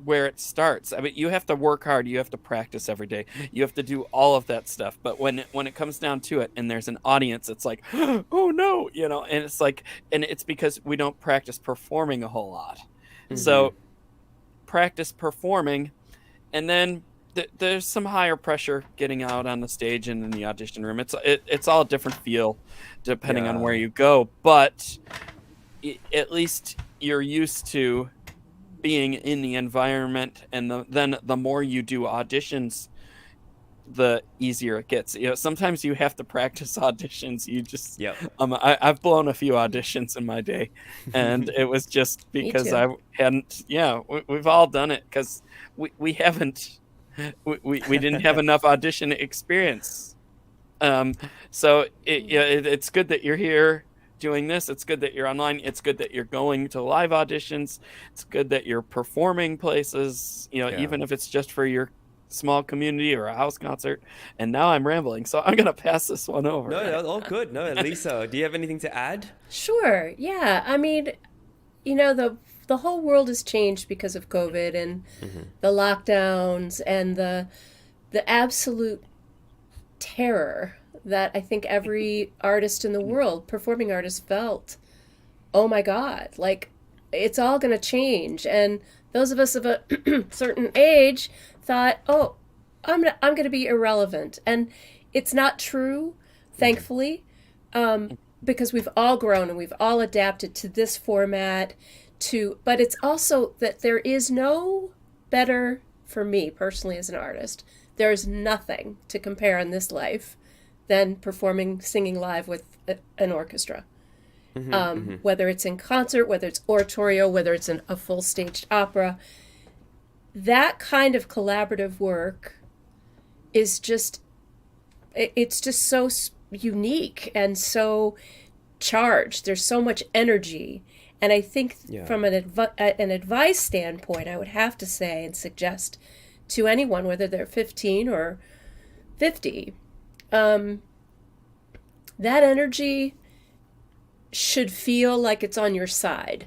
where it starts. I mean, you have to work hard, you have to practice every day, you have to do all of that stuff, but when it comes down to it and there's an audience, it's like, oh no, and it's like, and it's because we don't practice performing a whole lot. So practice performing, and then there's some higher pressure getting out on the stage and in the audition room. It's all a different feel depending on where you go, but at least you're used to being in the environment, and then the more you do auditions, the easier it gets. Sometimes you have to practice auditions. You just I've blown a few auditions in my day, and it was just because I hadn't. We've all done it because we haven't. We didn't have enough audition experience. So it's good that you're here doing this. It's good that you're online. It's good that you're going to live auditions. It's good that you're performing places, even if it's just for your small community or a house concert. And now I'm rambling, so I'm going to pass this one over. No, all good. No, Lisa, do you have anything to add? Sure. Yeah. I mean, the whole world has changed because of COVID and the lockdowns and the absolute terror that I think every artist in the world, performing artist, felt. Oh my God, like it's all going to change. And those of us of a certain age thought, oh, I'm going to be irrelevant. And it's not true, thankfully, because we've all grown and we've all adapted to this format. But it's also that there is no better, for me personally as an artist, there's nothing to compare in this life than performing, singing live with an orchestra. Whether it's in concert, whether it's oratorio, whether it's in a full staged opera, that kind of collaborative work is it's just so unique and so charged. There's so much energy. And I think from an advice standpoint, I would have to say and suggest to anyone, whether they're 15 or 50, that energy should feel like it's on your side,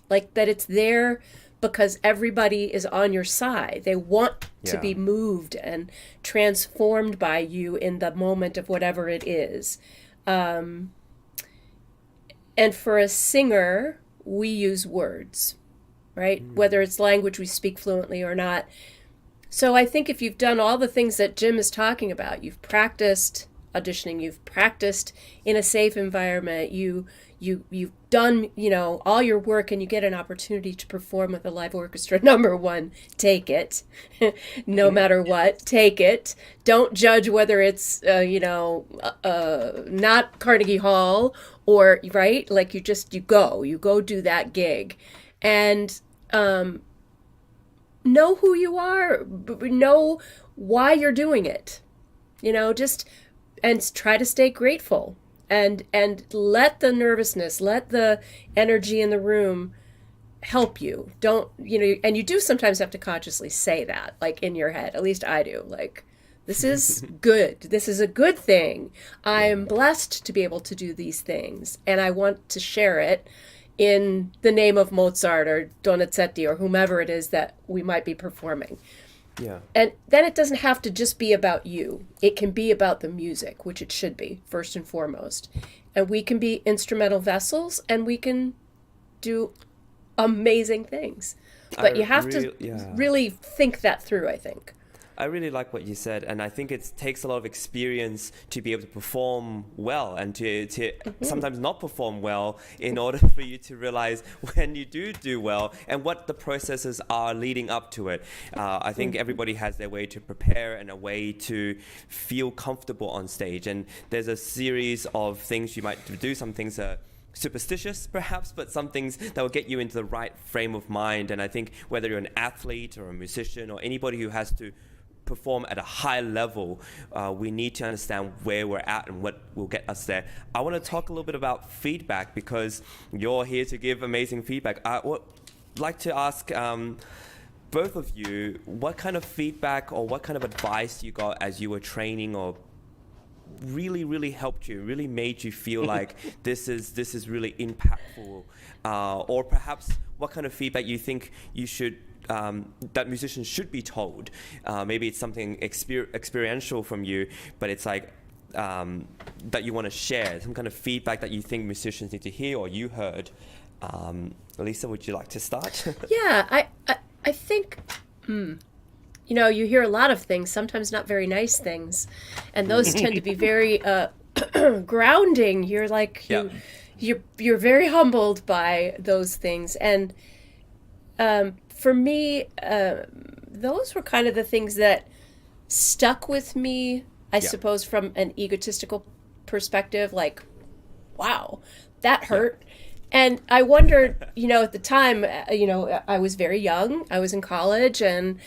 like that it's there because everybody is on your side. They want to be moved and transformed by you in the moment of whatever it is. And for a singer, we use words, right? Whether it's language we speak fluently or not. So I think if you've done all the things that Jim is talking about, you've practiced auditioning, you've practiced in a safe environment, you've done, all your work, and you get an opportunity to perform with a live orchestra, number one, take it. No matter what, take it. Don't judge whether it's, not Carnegie Hall or, right? Like you go do that gig. And, know who you are, know why you're doing it, and try to stay grateful and let the nervousness, let the energy in the room help you. Don't, and you do sometimes have to consciously say that, like in your head, at least I do, like, this is good. This is a good thing. I am blessed to be able to do these things, and I want to share it in the name of Mozart or Donizetti or whomever it is that we might be performing. Yeah. And then it doesn't have to just be about you. It can be about the music, which it should be, first and foremost. And we can be instrumental vessels, and we can do amazing things. But you have to really think that through, I think. I really like what you said, and I think it takes a lot of experience to be able to perform well and to sometimes not perform well in order for you to realize when you do well and what the processes are leading up to it. I think everybody has their way to prepare and a way to feel comfortable on stage, and there's a series of things you might do. Some things are superstitious perhaps, but some things that will get you into the right frame of mind. And I think whether you're an athlete or a musician or anybody who has to perform at a high level, we need to understand where we're at and what will get us there. I want to talk a little bit about feedback because you're here to give amazing feedback. I would like to ask both of you what kind of feedback or what kind of advice you got as you were training, or really helped you, really made you feel like this is really impactful, or perhaps what kind of feedback you think you should that musicians should be told. Maybe it's something experiential from you, but it's like that you want to share, some kind of feedback that you think musicians need to hear or you heard. Lisa, would you like to start? Yeah, I think, you know, you hear a lot of things, sometimes not very nice things, and those tend to be very grounding. You're like, you're very humbled by those things. And for me, those were kind of the things that stuck with me, I suppose, from an egotistical perspective, like, wow, that hurt. And I wondered, you know, at the time, you know, I was very young, I was in college, and,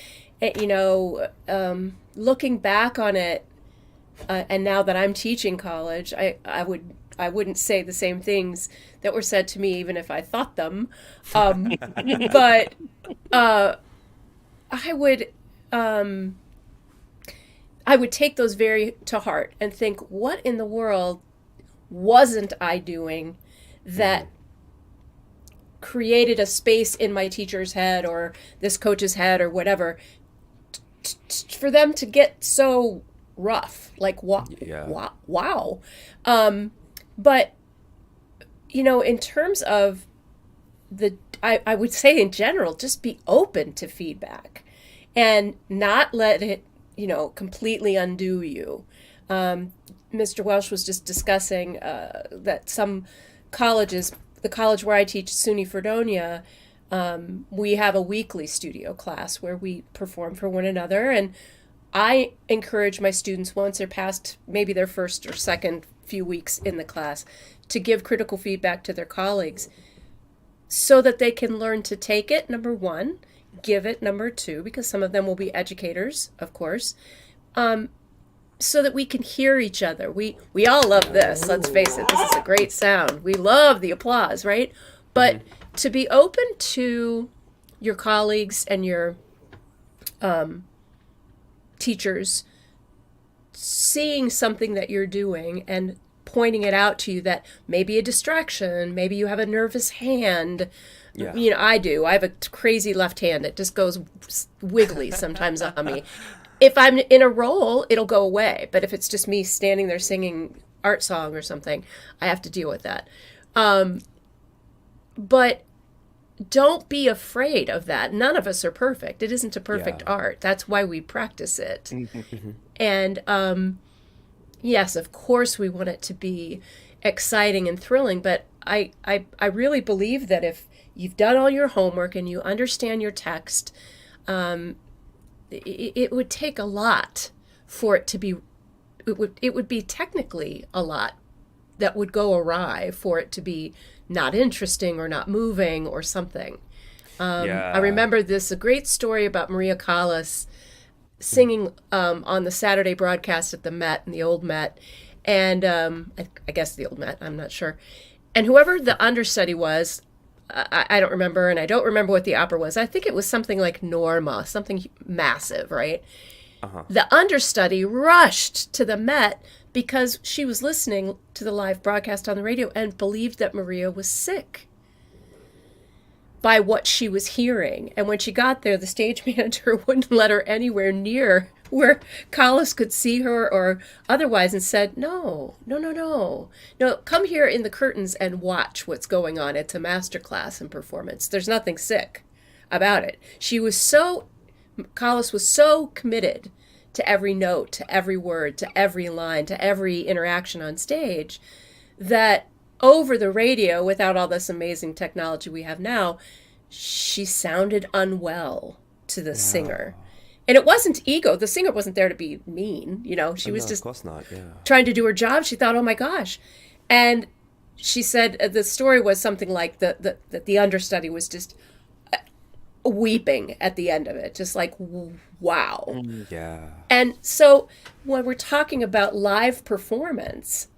you know, looking back on it, and now that I'm teaching college, I wouldn't say the same things that were said to me, even if I thought them. But I would take those very to heart and think, what in the world wasn't I doing that created a space in my teacher's head or this coach's head or whatever for them to get so rough? Like, wow. But, you know, in terms of I would say in general, just be open to feedback and not let it, you know, completely undo you. Mr. Welch was just discussing that some colleges, the college where I teach, SUNY Fredonia, we have a weekly studio class where we perform for one another. And I encourage my students, once they're past maybe their first or second few weeks in the class, to give critical feedback to their colleagues so that they can learn to take it, number one, give it, number two, because some of them will be educators, of course, so that we can hear each other. We all love this, let's face it. This is a great sound. We love the applause, right? But to be open to your colleagues and your teachers seeing something that you're doing and pointing it out to you that may be a distraction, maybe you have a nervous hand. You know, I do. I have a crazy left hand. It just goes wiggly sometimes on me. If I'm in a role, it'll go away. But if it's just me standing there singing art song or something, I have to deal with that. But don't be afraid of that. None of us are perfect. It isn't a perfect art. That's why we practice it. And yes, of course we want it to be exciting and thrilling, but I really believe that if you've done all your homework and you understand your text, it would take a lot for it to be, it would be technically a lot that would go awry for it to be not interesting or not moving or something. I remember a great story about Maria Callas singing on the Saturday broadcast at the Met, in the old Met, and I guess the old Met, I'm not sure. And whoever the understudy was, I don't remember, and I don't remember what the opera was. I think it was something like Norma, something massive, right? The understudy rushed to the Met because she was listening to the live broadcast on the radio and believed that Maria was sick. by what she was hearing. And when she got there, the stage manager wouldn't let her anywhere near where Collis could see her or otherwise, and said, no, come here in the curtains and watch what's going on. It's a master class in performance. There's nothing sick about it. Collis was so committed to every note, to every word, to every line, to every interaction on stage, that over the radio, without all this amazing technology we have now, she sounded unwell to the singer. And it wasn't ego. The singer wasn't there to be mean. She was just of course not. Yeah. trying to do her job. She thought, oh my gosh. And she said the story was something like that the understudy was just weeping at the end of it, just like, wow. Yeah. And so when we're talking about live performance,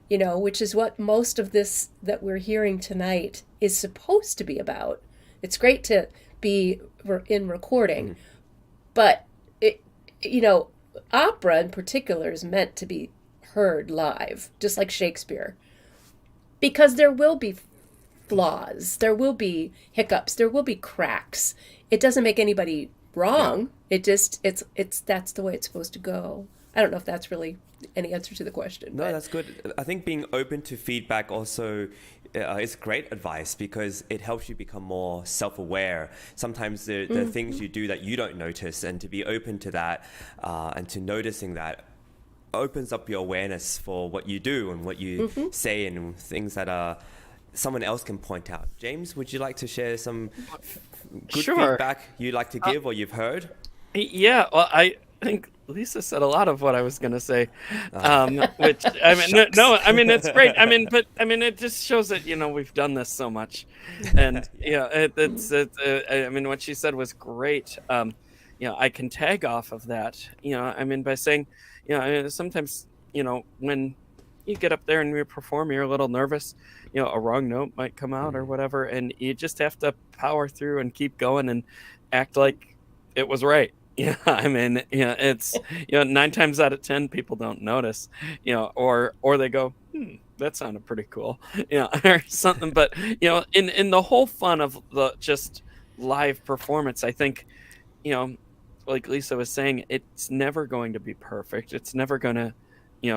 which is what most of this that we're hearing tonight is supposed to be about. It's great to be in recording, but opera in particular is meant to be heard live, just like Shakespeare, because there will be flaws, there will be hiccups, there will be cracks. It doesn't make anybody wrong. Yeah. It's that's the way it's supposed to go. I don't know if that's really any answer to the question. No, that's good. I think being open to feedback also is great advice, because it helps you become more self-aware. Sometimes there are things you do that you don't notice, and to be open to that and to noticing that opens up your awareness for what you do and what you say, and things that someone else can point out. James, would you like to share some good feedback you'd like to give or you've heard? Yeah, well, I think Lisa said a lot of what I was going to say, which it's great. It just shows that we've done this so much, and what she said was great. I can tag off of that. By saying, sometimes when you get up there and you perform, you're a little nervous. A wrong note might come out or whatever, and you just have to power through and keep going and act like it was right. It's 9 times out of 10 people don't notice, or they go, that sounded pretty cool, or something. But in the whole fun of the just live performance, I think, like Lisa was saying, it's never going to be perfect. It's never going to,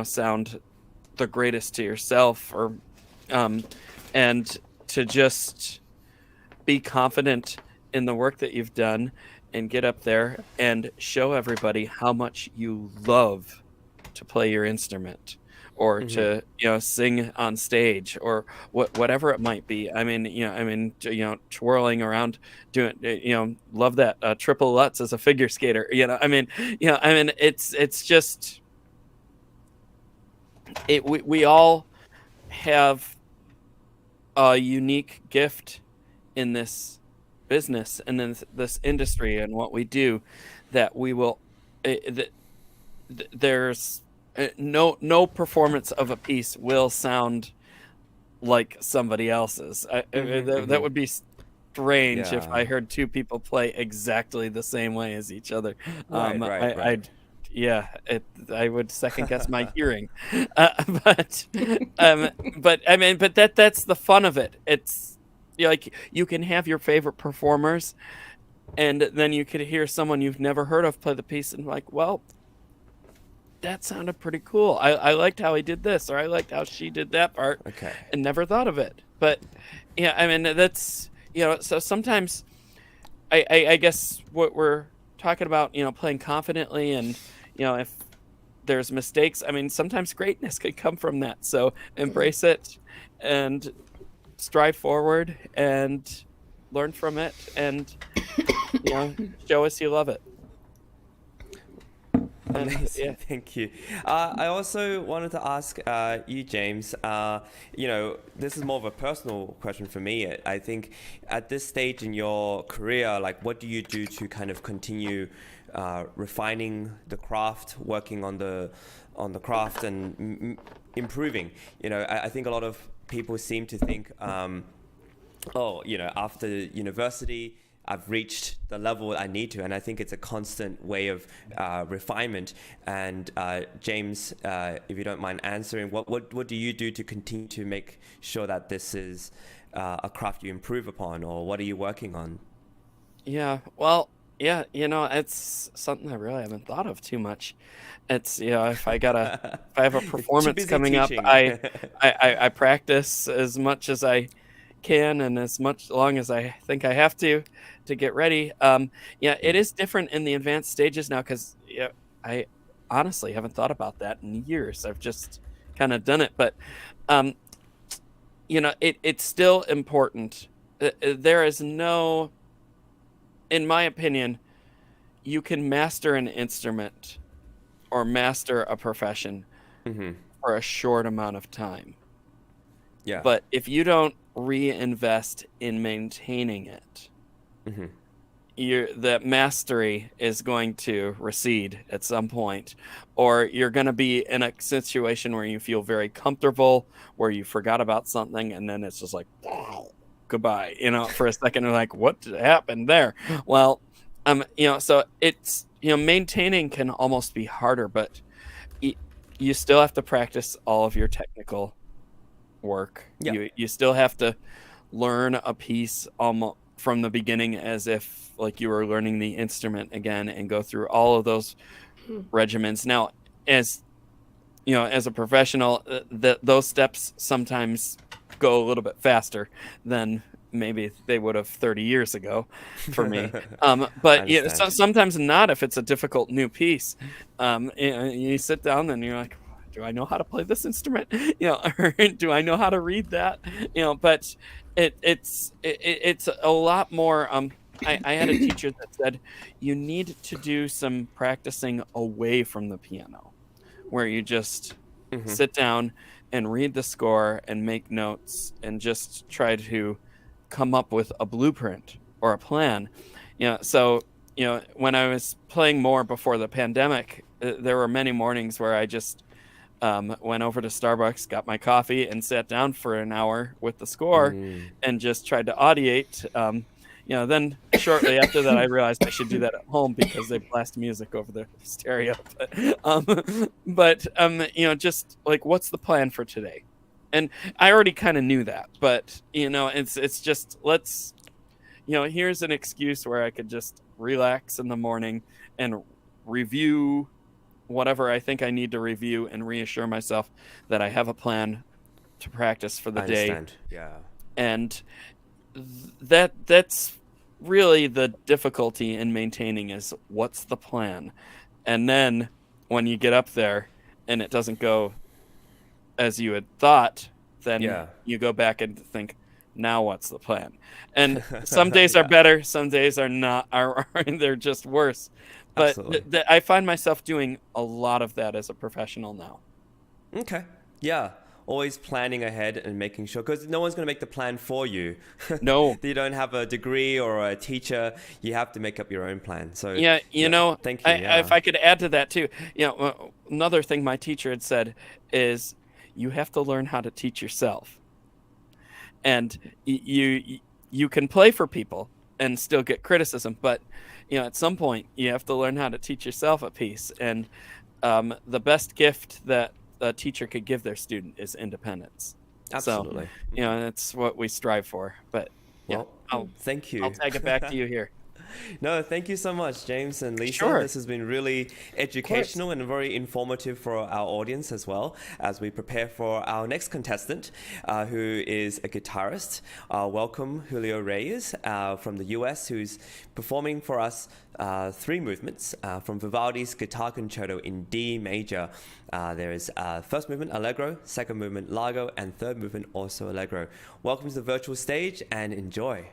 sound the greatest to yourself, or and to just be confident in the work that you've done, and get up there and show everybody how much you love to play your instrument, or to sing on stage, or whatever it might be. Twirling around, doing love that triple Lutz as a figure skater. It's just we all have a unique gift in this business and in this industry and what we do, that we will there's no performance of a piece will sound like somebody else's. That would be strange if I heard 2 people play exactly the same way as each other. Right. I would second guess my hearing, but that's the fun of it. It's like you can have your favorite performers, and then you could hear someone you've never heard of play the piece, and like, well, that sounded pretty cool. I liked how he did this, or I liked how she did that part. Okay. And never thought of it. But that's so sometimes I guess what we're talking about, playing confidently, and if there's mistakes, sometimes greatness could come from that. So embrace it and strive forward and learn from it, and show us you love it. Amazing. Thank you. I also wanted to ask you, James, this is more of a personal question for me. I think at this stage in your career, like, what do you do to kind of continue refining the craft, working on the craft, and improving? I think a lot of people seem to think, after university, I've reached the level I need to, and I think it's a constant way of refinement. And James, if you don't mind answering, what do you do to continue to make sure that this is a craft you improve upon, or what are you working on? Yeah, well, yeah, it's something I really haven't thought of too much. It's, if I have a performance busy coming up, teaching. I practice as much as I can and as much long as I think I have to get ready. It is different in the advanced stages now because I honestly haven't thought about that in years. I've just kind of done it, but it's still important. There is no, in my opinion, you can master an instrument or master a profession for a short amount of time. Yeah. But if you don't reinvest in maintaining it, that mastery is going to recede at some point, or you're going to be in a situation where you feel very comfortable, where you forgot about something, and then it's just like, goodbye, for a second, you're like, what happened there? Well, so it's, maintaining can almost be harder, but you still have to practice all of your technical work. Yeah. You still have to learn a piece almost from the beginning as if like you were learning the instrument again, and go through all of those regimens. Now, as a professional, those steps sometimes go a little bit faster than maybe they would have 30 years ago for me. But sometimes not if it's a difficult new piece. You sit down and you're like, do I know how to play this instrument? Or do I know how to read that? But it's a lot more. I had a teacher that said you need to do some practicing away from the piano, where you just sit down and read the score and make notes and just try to come up with a blueprint or a plan. So when I was playing more before the pandemic, there were many mornings where I just went over to Starbucks, got my coffee, and sat down for an hour with the score and just tried to audiate. Then shortly after that, I realized I should do that at home because they blast music over the stereo. But just like, what's the plan for today? And I already kind of knew that, but it's just, let's, here's an excuse where I could just relax in the morning and review whatever I think I need to review and reassure myself that I have a plan to practice for the day. Understand. Yeah. And that's really the difficulty in maintaining, is what's the plan? And then when you get up there and it doesn't go as you had thought, then you go back and think, now what's the plan? And some days are better, some days are not, they're just worse. But I find myself doing a lot of that as a professional now. Okay. Yeah. Always planning ahead and making sure, because no one's going to make the plan for you. No. You don't have a degree or a teacher. You have to make up your own plan. So thank you. If I could add to that too, another thing my teacher had said is you have to learn how to teach yourself. And you can play for people and still get criticism, but at some point you have to learn how to teach yourself a piece. And the best gift that a teacher could give their student is independence. Absolutely. So, that's what we strive for. But thank you. I'll tag it back to you here. No, thank you so much, James and Lisa. Sure. This has been really educational and very informative for our audience as well, as we prepare for our next contestant, who is a guitarist. Welcome, Julio Reyes from the US, who's performing for us 3 movements from Vivaldi's Guitar Concerto in D major. There is first movement, Allegro, second movement, Largo, and third movement, also Allegro. Welcome to the virtual stage and enjoy.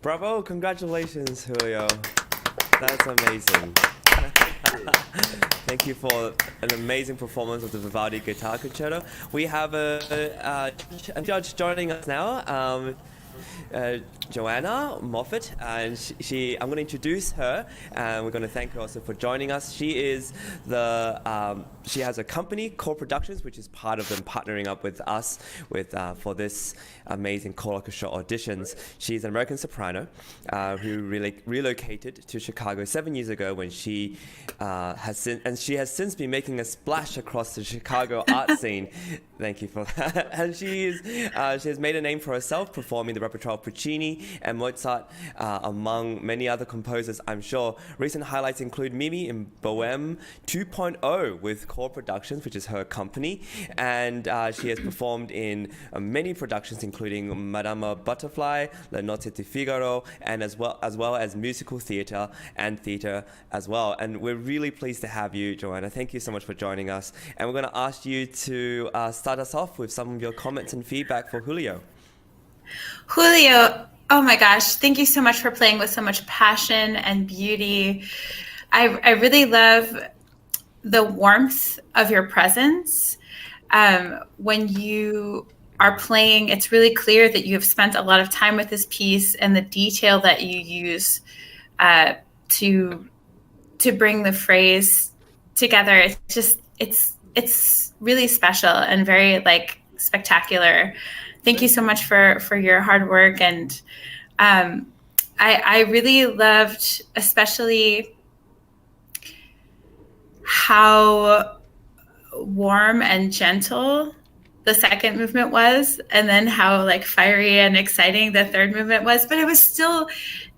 Bravo, congratulations, Julio. That's amazing. Thank you for an amazing performance of the Vivaldi Guitar Concerto. We have a judge joining us now. Johanna Moffitt, and I'm going to introduce her, and we're going to thank her also for joining us. She is she has a company, colORCHESTRA, which is part of them partnering up with us for this amazing colORCHESTRA auditions. She's an American soprano who relocated to Chicago 7 years ago when she has since been making a splash across the Chicago art scene. Thank you for that. And she has made a name for herself performing the repertoire of Puccini and Mozart, among many other composers, I'm sure. Recent highlights include Mimi in Bohème 2.0 with Core Productions, which is her company, and she has performed in many productions, including Madame Butterfly, La Notte di Figaro, and as well as musical theatre and theatre as well. And we're really pleased to have you, Johanna. Thank you so much for joining us. And we're going to ask you to start us off with some of your comments and feedback for Julio. Julio, oh my gosh, thank you so much for playing with so much passion and beauty. I really love the warmth of your presence. When you are playing, it's really clear that you have spent a lot of time with this piece, and the detail that you use to bring the phrase together. It's really special and very spectacular. Thank you so much for your hard work. And I really loved especially how warm and gentle the second movement was, and then how fiery and exciting the third movement was, but it was still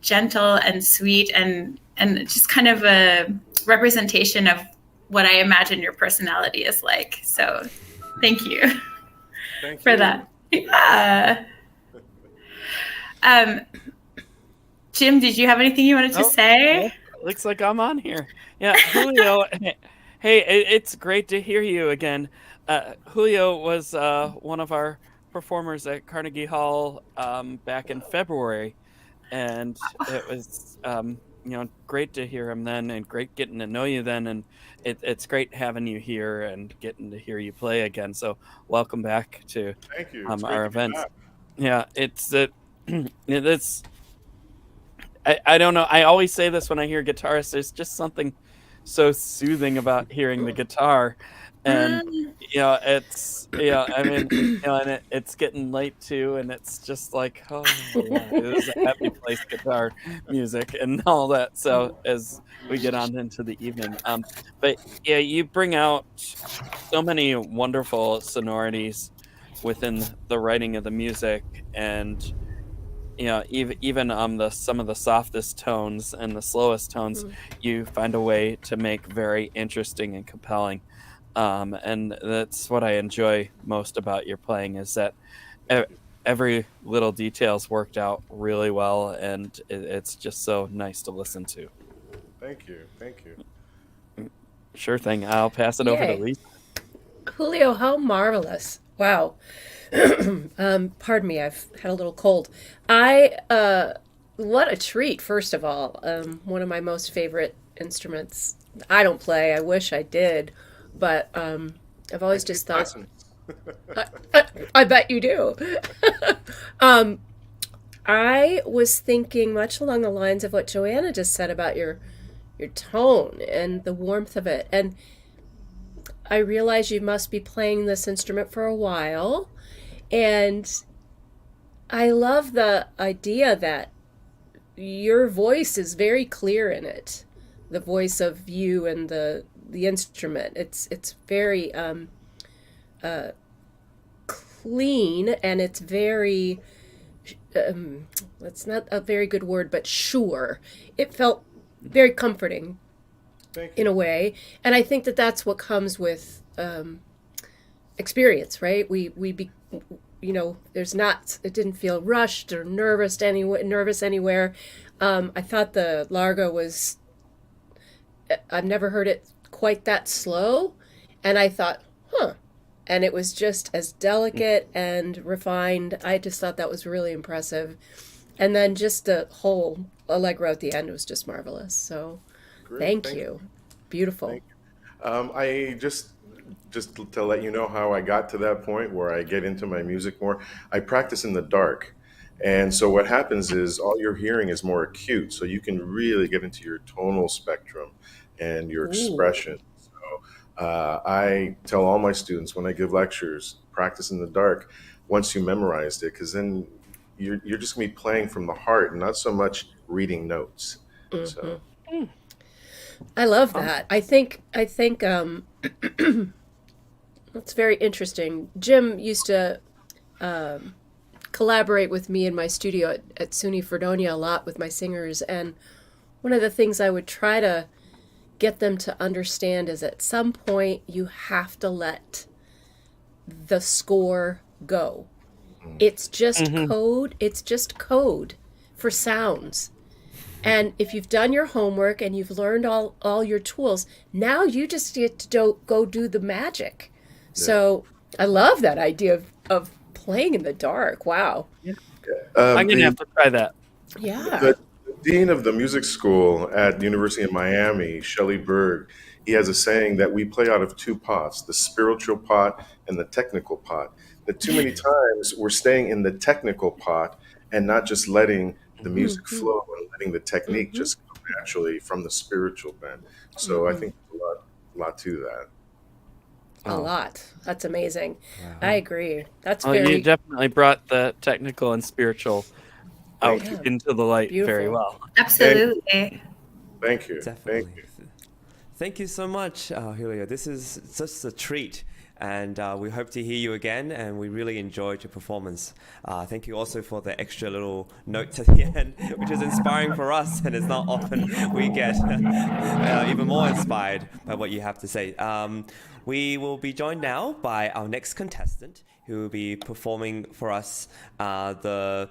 gentle and sweet and just kind of a representation of what I imagine your personality is like. So thank you for that. Yeah. Jim, did you have anything you wanted to say? Looks like I'm on here. Yeah, Julio. Hey, it's great to hear you again. Julio was one of our performers at Carnegie Hall back in February, and it was great to hear him then, and great getting to know you then, and it's great having you here and getting to hear you play again. So welcome back to Thank you. our event. Yeah, it's I don't know. I always say this when I hear guitarists. There's just something so soothing about hearing the guitar, and it's and it's getting late too, and it's just like, oh yeah, it is a happy place guitar music and all that. So as we get on into the evening, but yeah, you bring out so many wonderful sonorities within the writing of the music, and even some of the softest tones and the slowest tones, you find a way to make very interesting and compelling. And that's what I enjoy most about your playing, is that every little detail's worked out really well, and it's just so nice to listen to. Thank you. Sure thing. I'll pass it over to Lisa. Julio, how marvelous. Wow. Pardon me, I've had a little cold. What a treat, first of all. One of my most favorite instruments. I don't play, I wish I did, but I've always just thought... I bet you do. I was thinking much along the lines of what Johanna just said about your tone and the warmth of it. And I realize you must be playing this instrument for a while. And I love the idea that your voice is very clear in it. The voice of you and the instrument. It's very clean, and it's very that's not a very good word, but sure. It felt very comforting in a way, and I think that that's what comes with experience, right? There's not, it didn't feel rushed or nervous anywhere. I thought the Largo was, I've never heard it quite that slow, and I thought, and it was just as delicate and refined. I just thought that was really impressive. And then just the whole allegro at the end was just marvelous. So Great. thank you. Beautiful. Thank you. I just to let you know how I got to that point where I get into my music more. I practice in the dark. And so what happens is all your hearing is more acute, so you can really get into your tonal spectrum and your expression. So I tell all my students when I give lectures, practice in the dark once you memorized it, because then you're just gonna be playing from the heart and not so much reading notes. So I love that. I think that's very interesting. Jim used to collaborate with me in my studio at SUNY Fredonia a lot with my singers, and one of the things I would try to get them to understand is at some point you have to let the score go. It's just code. It's just code for sounds. And if you've done your homework and you've learned all your tools, now you just get to go do the magic. Yeah. So I love that idea of playing in the dark. Wow. Yeah. I'm going to have to try that. Yeah. The dean of the music school at the University of Miami, Shelley Berg, he has a saying that we play out of two pots, the spiritual pot and the technical pot. That too many times we're staying in the technical pot and not just letting the music flow and letting the technique just come naturally from the spiritual bend. So I think there's a lot to that. A lot. That's amazing. Wow. I agree. That's You definitely brought the technical and spiritual out into the light very well. Absolutely. Thank you. Definitely. Thank you. Thank you so much, Julio. This is such a treat. And we hope to hear you again, and we really enjoyed your performance. Thank you also for the extra little notes at the end, which is inspiring for us, and it's not often we get even more inspired by what you have to say. We will be joined now by our next contestant, who will be performing for us the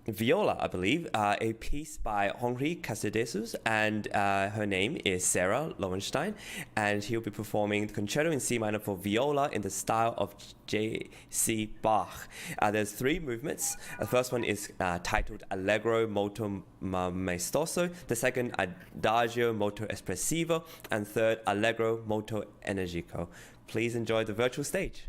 viola, I believe, a piece by Henri Casadesus, and her name is Sarah Lowenstein, and she'll be performing the Concerto in C minor for viola in the style of J.C. Bach. There's 3 movements. The first one is titled Allegro molto maestoso, the second Adagio molto espressivo, and third Allegro molto energico. Please enjoy the virtual stage.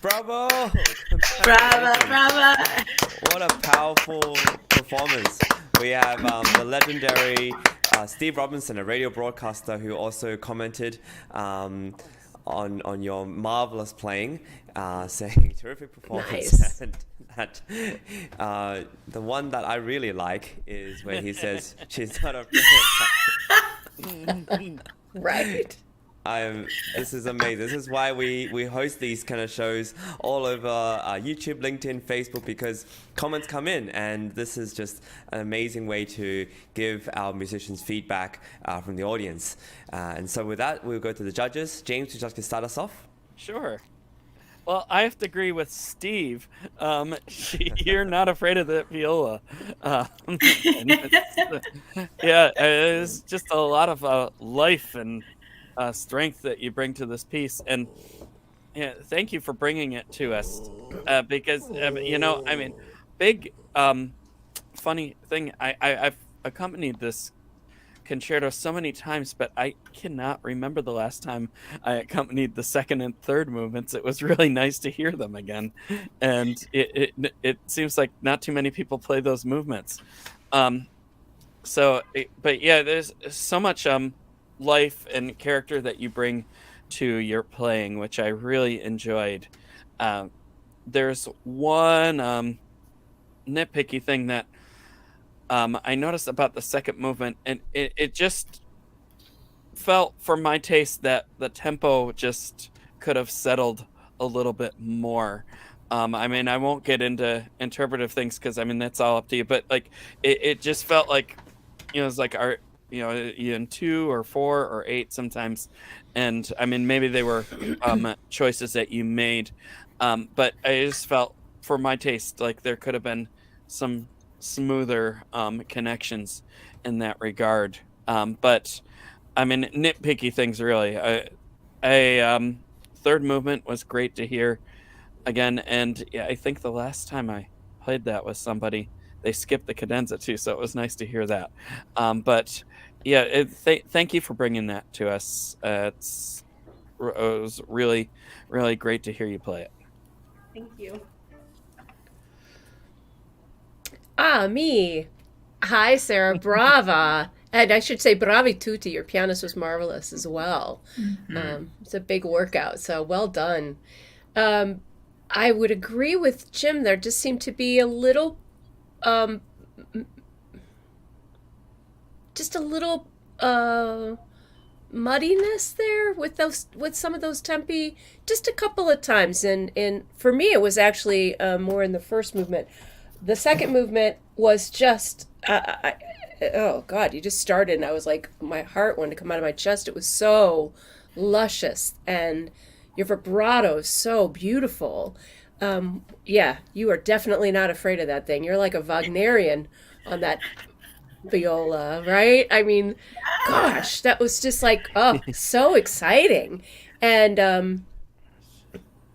Bravo! Bravo, bravo. What a powerful performance. We have the legendary Steve Robinson, a radio broadcaster, who also commented on your marvelous playing, saying terrific performance. Nice. And that the one that I really like is when he says she's not a Right. This is amazing. This is why we host these kind of shows all over YouTube, LinkedIn, Facebook, because comments come in, and this is just an amazing way to give our musicians feedback from the audience. And so with that, we'll go to the judges. James, would you like to start us off? Sure. Well, I have to agree with Steve. You're not afraid of the viola. It's just a lot of life and strength that you bring to this piece, and thank you for bringing it to us, because big funny thing, I've accompanied this concerto so many times, but I cannot remember the last time I accompanied the second and third movements. It was really nice to hear them again, and it seems like not too many people play those movements. But yeah, there's so much life and character that you bring to your playing, which I really enjoyed. There's one nitpicky thing that I noticed about the second movement, and it just felt, for my taste, that the tempo just could have settled a little bit more. I mean, I won't get into interpretive things because I mean that's all up to you. But like, it just felt like, it's like in 2 or 4 or 8 sometimes, and I mean maybe they were choices that you made, but I just felt, for my taste, like there could have been some smoother connections in that regard. But I mean, nitpicky things really. Third movement was great to hear again, and yeah, I think the last time I played that with somebody, they skipped the cadenza too, so it was nice to hear that. But yeah, thank you for bringing that to us. It was really, really great to hear you play it. Thank you. Me. Hi, Sarah. Brava. And I should say bravi tutti. Your pianist was marvelous as well. It's a big workout, so well done. I would agree with Jim. There just seemed to be a little, just a little muddiness there with some of those tempi, just a couple of times. And for me, it was actually more in the first movement. The second movement was just, oh God, you just started and I was like, my heart wanted to come out of my chest. It was so luscious and your vibrato is so beautiful. Yeah, you are definitely not afraid of that thing. You're like a Wagnerian on that viola, right? I mean, gosh, that was just like, oh, so exciting. And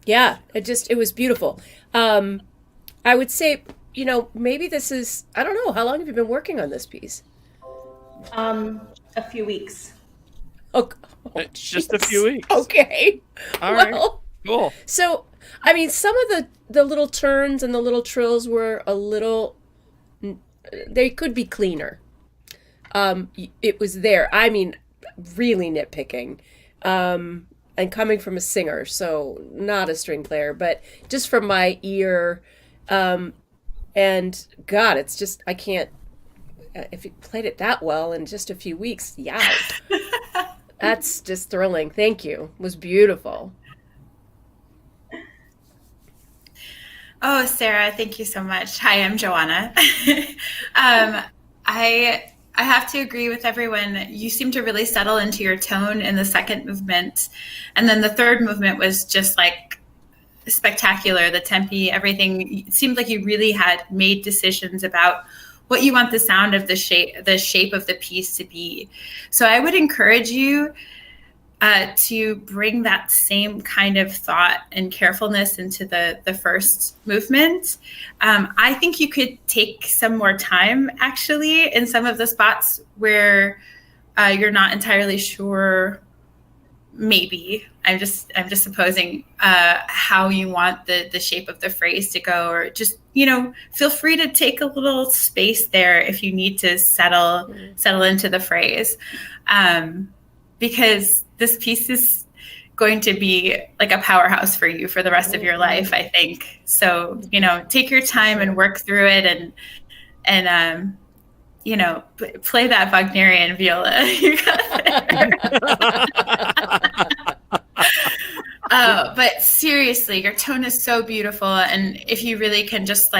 yeah, it was beautiful. I would say, maybe this is, I don't know, how long have you been working on this piece? A few weeks. Oh, just a few weeks. Okay. All right. Cool. So, I mean, some of the little turns and the little trills were a little, they could be cleaner. It was there. I mean, really nitpicking. And coming from a singer, so not a string player, but just from my ear. And God, it's just, I can't, if you played it that well in just a few weeks, yeah. That's just thrilling. Thank you. It was beautiful. Oh, Sarah, thank you so much. Hi, I'm Johanna. I have to agree with everyone. You seem to really settle into your tone in the second movement. And then the third movement was just like spectacular. The tempi, everything. It seemed like you really had made decisions about what you want the sound of the shape of the piece to be. So I would encourage you to bring that same kind of thought and carefulness into the first movement. I think you could take some more time, actually, in some of the spots where you're not entirely sure. Maybe I'm just supposing how you want the shape of the phrase to go, or just feel free to take a little space there if you need to settle into the phrase, because this piece is going to be like a powerhouse for you for the rest of your life, I think. So take your time and work through it, and play that Wagnerian viola. You got there. But seriously, your tone is so beautiful, and if you really can just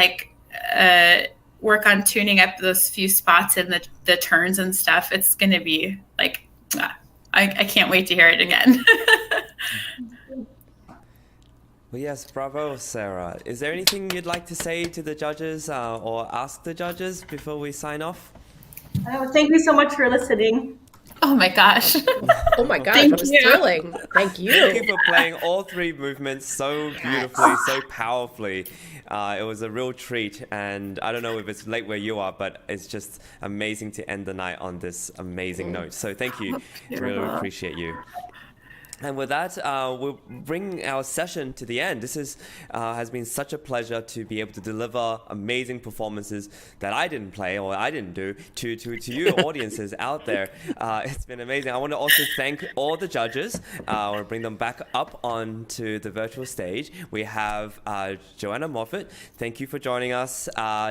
work on tuning up those few spots and the turns and stuff, it's going to be like, I can't wait to hear it again. Well, yes, bravo, Sarah. Is there anything you'd like to say to the judges or ask the judges before we sign off? Thank you so much for listening. Oh my gosh. Oh my gosh, Thank that was you. thrilling. Thank you. Thank you for playing all three movements so beautifully, so powerfully. It was a real treat, and I don't know if it's late where you are, but it's just amazing to end the night on this amazing note. So thank you. Really appreciate you. And with that, we'll bring our session to the end. This has been such a pleasure to be able to deliver amazing performances that I didn't play or I didn't do to you audiences out there. It's been amazing. I want to also thank all the judges. I want to bring them back up onto the virtual stage. We have Johanna Moffitt. Thank you for joining us.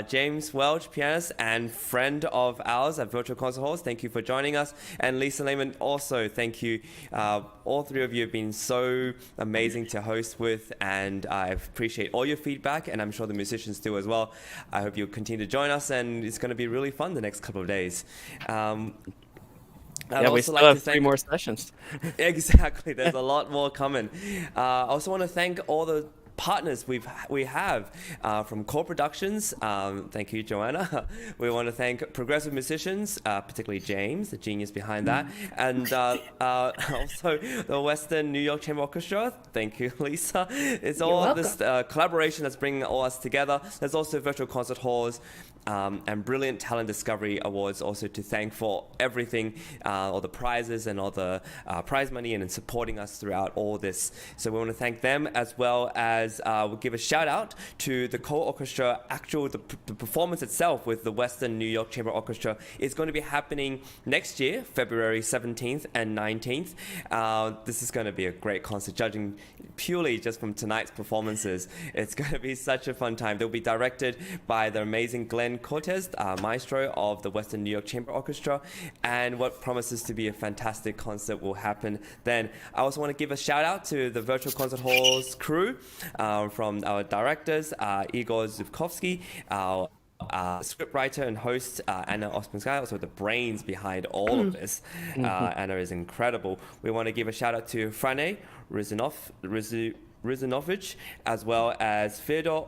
James Welch, pianist and friend of ours at Virtual Concert Halls. Thank you for joining us. And Lisa Lehman, also thank you. All three of you have been so amazing to host with, and I appreciate all your feedback, and I'm sure the musicians do as well. I hope you'll continue to join us, and it's going to be really fun the next couple of days. We still have 3 more sessions. Exactly, there's a lot more coming. I also want to thank all the partners we have from Core Productions. Thank you, Joanna. We want to thank Progressive Musicians, particularly James, the genius behind that, and also the Western New York Chamber Orchestra. Thank you, Lisa. It's all this collaboration that's bringing all us together. There's also Virtual Concert Halls and Brilliant Talent Discovery Awards also to thank for everything, all the prizes and all the prize money and in supporting us throughout all this. So we want to thank them, as well as we'll give a shout out to the co-orchestra. The performance itself with the Western New York Chamber Orchestra is going to be happening next year, February 17th and 19th. This is going to be a great concert, judging purely just from tonight's performances. It's going to be such a fun time. They'll be directed by the amazing Glen Cortese, maestro of the Western New York Chamber Orchestra, and what promises to be a fantastic concert will happen then. I also want to give a shout out to the Virtual Concert Halls crew, from our directors, Igor Zubkovsky, our scriptwriter and host, Anna Ouspenskaya, also the brains behind all of this. Anna is incredible. We want to give a shout out to Frane, Rusinovic, as well as Fedor,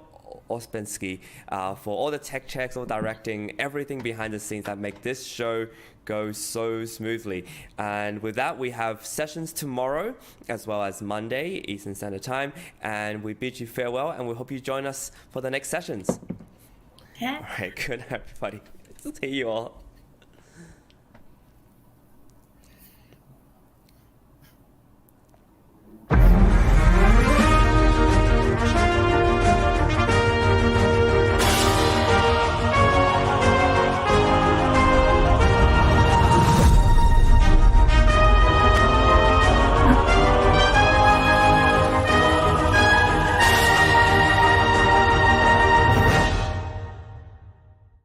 Ouspensky, for all the tech checks, all directing, everything behind the scenes that make this show go so smoothly. And with that, we have sessions tomorrow as well as Monday, Eastern Standard Time, and we bid you farewell, and we hope you join us for the next sessions. Yeah. All right, good night, everybody. See you all.